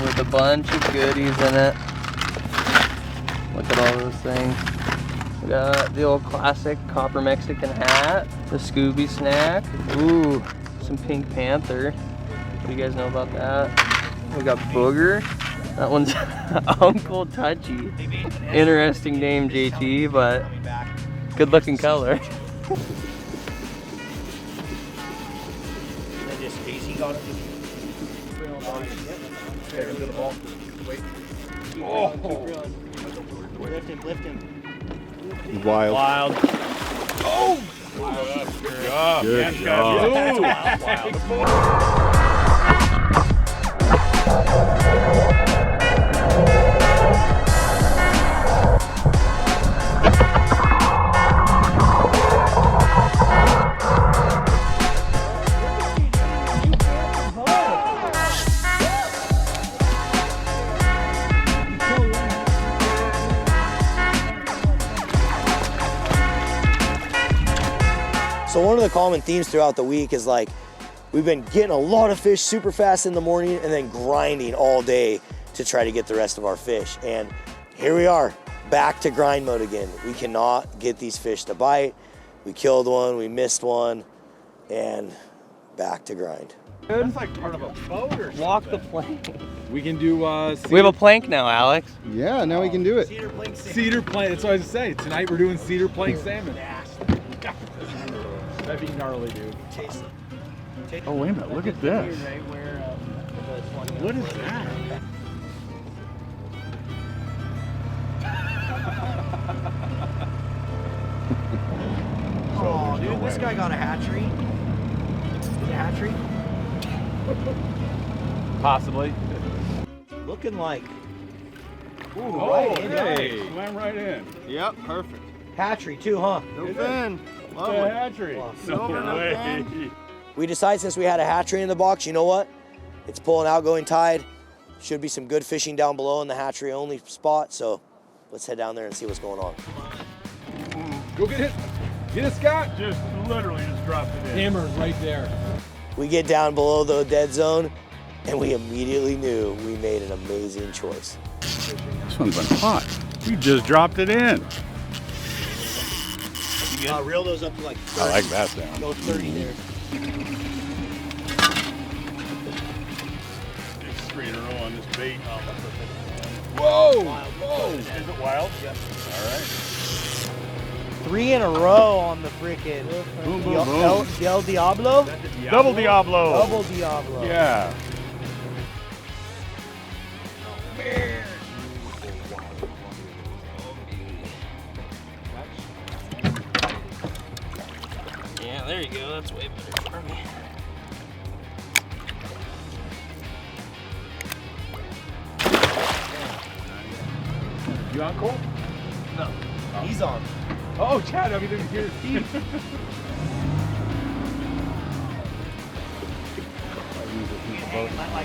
with a bunch of goodies in it. Look at all those things. We got the old classic copper Mexican hat, the Scooby snack. Ooh, some Pink Panther. What do you guys know about that? We got Booger. That one's Uncle Touchy. Interesting name, JT, but good looking color. Oh. Lift him. Wild. Oh! Good job. Good job. So one of the common themes throughout the week is like, we've been getting a lot of fish super fast in the morning and then grinding all day to try to get the rest of our fish. And here we are, back to grind mode again. We cannot get these fish to bite. We killed one, we missed one, and back to grind. That's like part of a boat or Walk the plank. We can do We have a plank now, Alex. Yeah, now we can do it. Cedar plank salmon. cedar plank. That's what I was gonna say. Tonight we're doing cedar plank salmon. That'd be gnarly, dude. Oh, wait a minute. Look at this. What is that? Oh, dude, this guy got a hatchery. Is it a hatchery? Possibly. Looking like. Ooh, Oh, right in. hey. Swam right in. Yep, perfect. Hatchery too, huh? No fin. It's Lovely. a hatchery. No way. fin. We decided since we had a hatchery in the box, you know what? It's pulling outgoing tide. Should be some good fishing down below in the hatchery only spot. So let's head down there and see what's going on. Go get it. Get it, Scott. Just literally just dropped it in. Hammer right there. We get down below the dead zone and we immediately knew we made an amazing choice. This one's been hot. You just dropped it in. Reel those up to like 30. I like that sound. Go 30 there. 3 in a row on this bait. Whoa! Whoa! Is it wild? Yep. All right. 3 in a row on the frickin' Boom, boom, boom. Del Diablo? Double Diablo. Double Diablo. Yeah. Yeah, there you go. That's way better for me. You on, Cole? No. He's on. Oh, Chad, I didn't hear his teeth.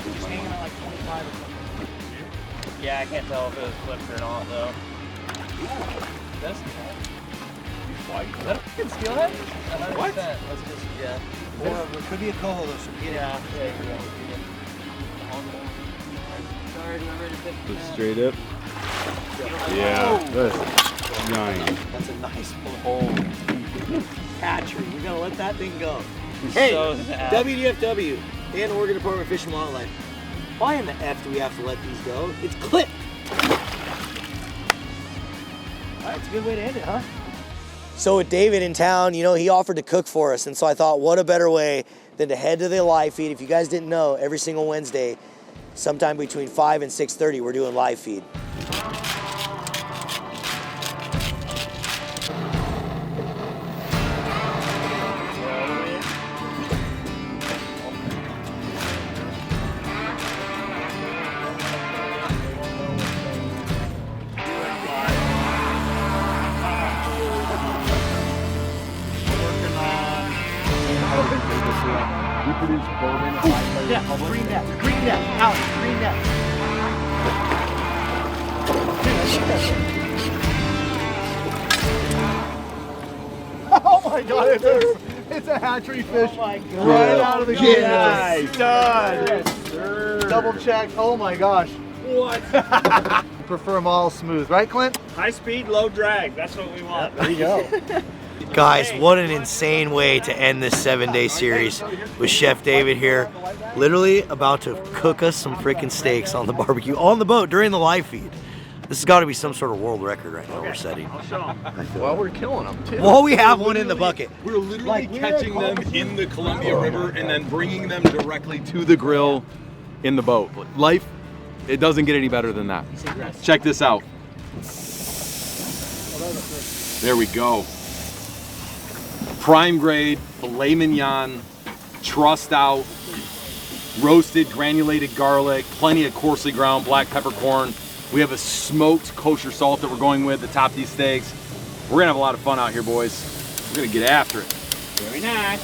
Just hanging at like 25 or something. Yeah, I can't tell if it was flipped or not, though. That's Is that a fucking steelhead? 100%. What? Let's just, yeah. Or it could be a coho though, so get it. Yeah. Sorry, I'm ready to pick Just straight up. Yeah. That's nice. That's a nice hole. Hatchery. We're gonna let that thing go. Hey, so sad. WDFW and Oregon Department of Fish and Wildlife. Why in the F do we have to let these go? It's clipped. All right, it's a good way to end it, huh? So with David in town, you know, he offered to cook for us. And so I thought, what a better way than to head to the live feed. If you guys didn't know, every single Wednesday, sometime between 5 and 6:30, we're doing live feed. Green net, Alex, green net. Oh my God, it's a hatchery fish right out of the gate. Nice. Done. Double check. Oh my gosh. What? Prefer them all smooth, right, Clint? High speed, low drag. That's what we want. There you go. Guys, what an insane way to end this 7-day series with Chef David here. Literally about to cook us some freaking steaks on the barbecue on the boat during the live feed. This has got to be some sort of world record right now we're setting. Well, we're killing them too. Well, we have one in the bucket. We're literally catching them in the Columbia River and then bringing them directly to the grill in the boat. Life, it doesn't get any better than that. Check this out. There we go. Prime grade, filet mignon, trussed out, roasted granulated garlic, plenty of coarsely ground black peppercorn. We have a smoked kosher salt that we're going with to top these steaks. We're gonna have a lot of fun out here, boys. We're gonna get after it. Very nice.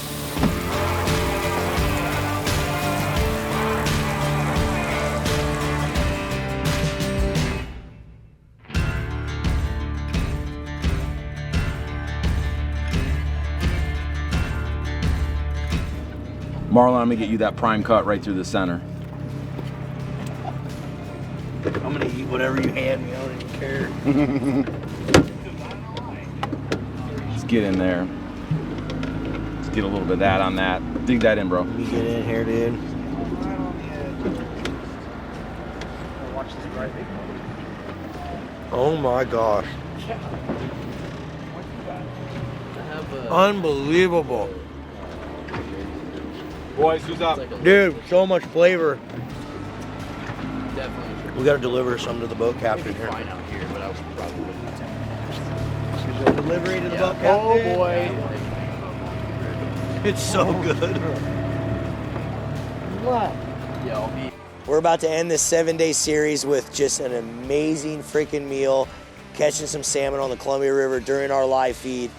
Marlon, I'm gonna get you that prime cut right through the center. I'm gonna eat whatever you hand me, I don't even care. Let's get in there. Let's get a little bit of that on that. Dig that in, bro. Let me get in here, dude. Oh my gosh. Unbelievable. Boys, who's up? Dude, so much flavor. Definitely. We gotta deliver some to the boat captain here. Fine out here, but I was probably Delivery to the Yeah. boat captain. Oh boy. It's so good. What? Yeah, I'll be. We're about to end this 7-day series with just an amazing freaking meal, catching some salmon on the Columbia River during our live feed,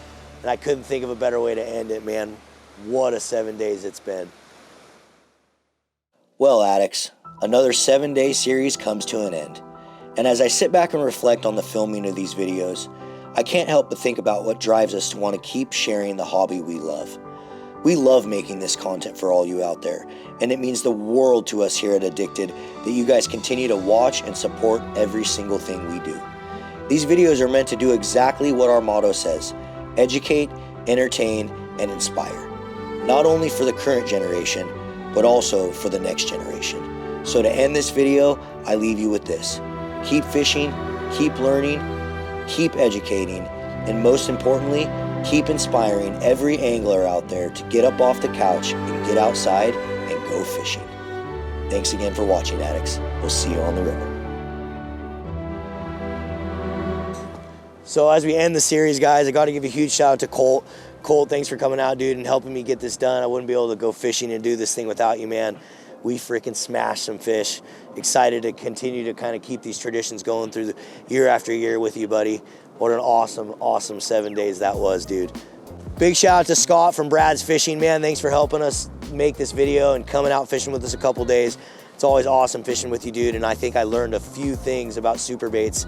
and I couldn't think of a better way to end it, man. What a 7 days it's been. Well, addicts, another 7-day series comes to an end. And as I sit back and reflect on the filming of these videos, I can't help but think about what drives us to want to keep sharing the hobby we love. We love making this content for all you out there, and it means the world to us here at Addicted that you guys continue to watch and support every single thing we do. These videos are meant to do exactly what our motto says: educate, entertain, and inspire. Not only for the current generation, but also for the next generation. So to end this video, I leave you with this: keep fishing, keep learning, keep educating, and most importantly, keep inspiring every angler out there to get up off the couch and get outside and go fishing. Thanks again for watching, addicts. We'll see you on the river. So as we end the series, guys, I got to give a huge shout out to Colt. Colt, thanks for coming out, dude, and helping me get this done. I wouldn't be able to go fishing and do this thing without you, man. We freaking smashed some fish. Excited to continue to kind of keep these traditions going through the year after year with you, buddy. What an awesome, awesome 7 days that was, dude. Big shout out to Scott from Brad's Fishing, man. Thanks for helping us make this video and coming out fishing with us a couple days. It's always awesome fishing with you, dude, and I think I learned a few things about superbaits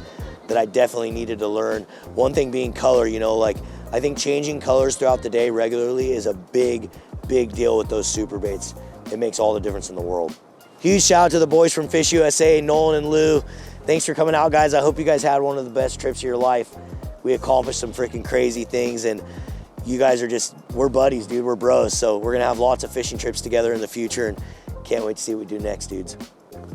that I definitely needed to learn. One thing being color, you know, like I think changing colors throughout the day regularly is a big, big deal with those superbaits. It makes all the difference in the world. Huge shout out to the boys from Fish USA, Nolan and Lou. Thanks for coming out, guys. I hope you guys had one of the best trips of your life. We accomplished some freaking crazy things, and you guys are just, we're buddies, dude. We're bros. So we're gonna have lots of fishing trips together in the future, and can't wait to see what we do next, dudes.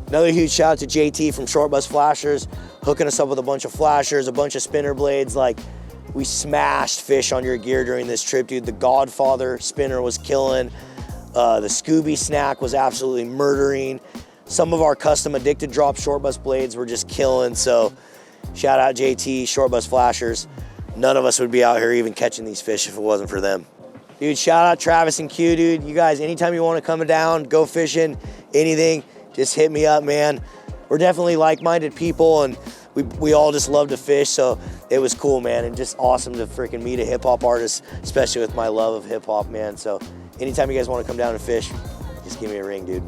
Another huge shout out to JT from Short Bus Flashers, hooking us up with a bunch of flashers, a bunch of spinner blades. Like, We smashed fish on your gear during this trip, dude. The Godfather spinner was killing. The Scooby snack was absolutely murdering. Some of our custom addicted drop short bus blades were just killing. So shout out JT, short bus flashers. None of us would be out here even catching these fish if it wasn't for them. Dude, shout out Travis and Q, dude. You guys, anytime you want to come down, go fishing, anything, just hit me up, man. We're definitely like-minded people, and we all just love to fish, so it was cool, man, and just awesome to freaking meet a hip-hop artist, especially with my love of hip-hop, man. So anytime you guys want to come down and fish, just give me a ring, dude.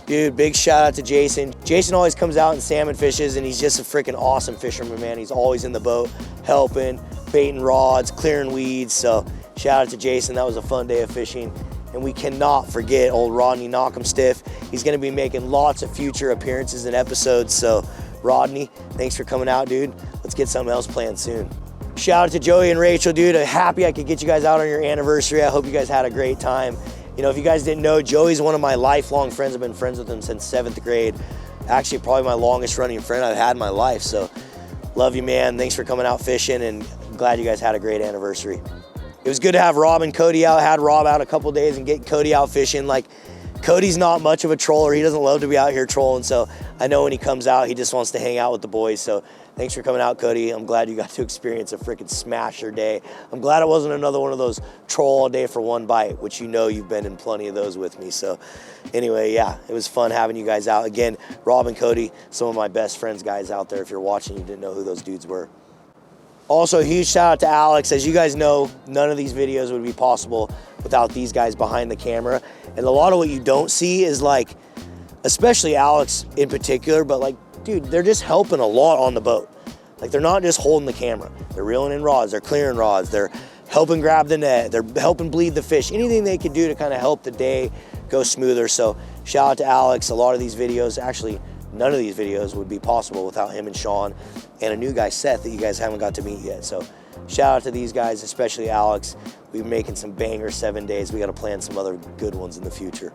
Dude, big shout out to Jason. Jason always comes out and salmon fishes, and he's just a freaking awesome fisherman, man. He's always in the boat, helping, baiting rods, clearing weeds. So shout out to Jason. That was a fun day of fishing. And we cannot forget old Rodney Knock'em Stiff. He's gonna be making lots of future appearances and episodes. So Rodney, thanks for coming out, dude. Let's get something else planned soon. Shout out to Joey and Rachel, dude. I'm happy I could get you guys out on your anniversary. I hope you guys had a great time. You know, if you guys didn't know, Joey's one of my lifelong friends. I've been friends with him since 7th grade. Actually, probably my longest running friend I've had in my life. So love you, man. Thanks for coming out fishing, and I'm glad you guys had a great anniversary. It was good to have Rob and Cody out. Had Rob out a couple days and get Cody out fishing. Like, Cody's not much of a troller. He doesn't love to be out here trolling. So I know when he comes out, he just wants to hang out with the boys. So thanks for coming out, Cody. I'm glad you got to experience a freaking smasher day. I'm glad it wasn't another one of those troll all day for one bite, which you know you've been in plenty of those with me. So anyway, yeah, it was fun having you guys out. Again, Rob and Cody, some of my best friends guys out there. If you're watching, you didn't know who those dudes were. Also, a huge shout out to Alex. As you guys know, none of these videos would be possible without these guys behind the camera. And a lot of what you don't see is, like, especially Alex in particular, but like, dude, they're just helping a lot on the boat. Like, they're not just holding the camera. They're reeling in rods, they're clearing rods, they're helping grab the net, they're helping bleed the fish, anything they could do to kind of help the day go smoother. So shout out to Alex. A lot of these videos, actually, none of these videos would be possible without him and Sean and a new guy, Seth, that you guys haven't got to meet yet. So shout out to these guys, especially Alex. We've been making some banger 7 days. We got to plan some other good ones in the future.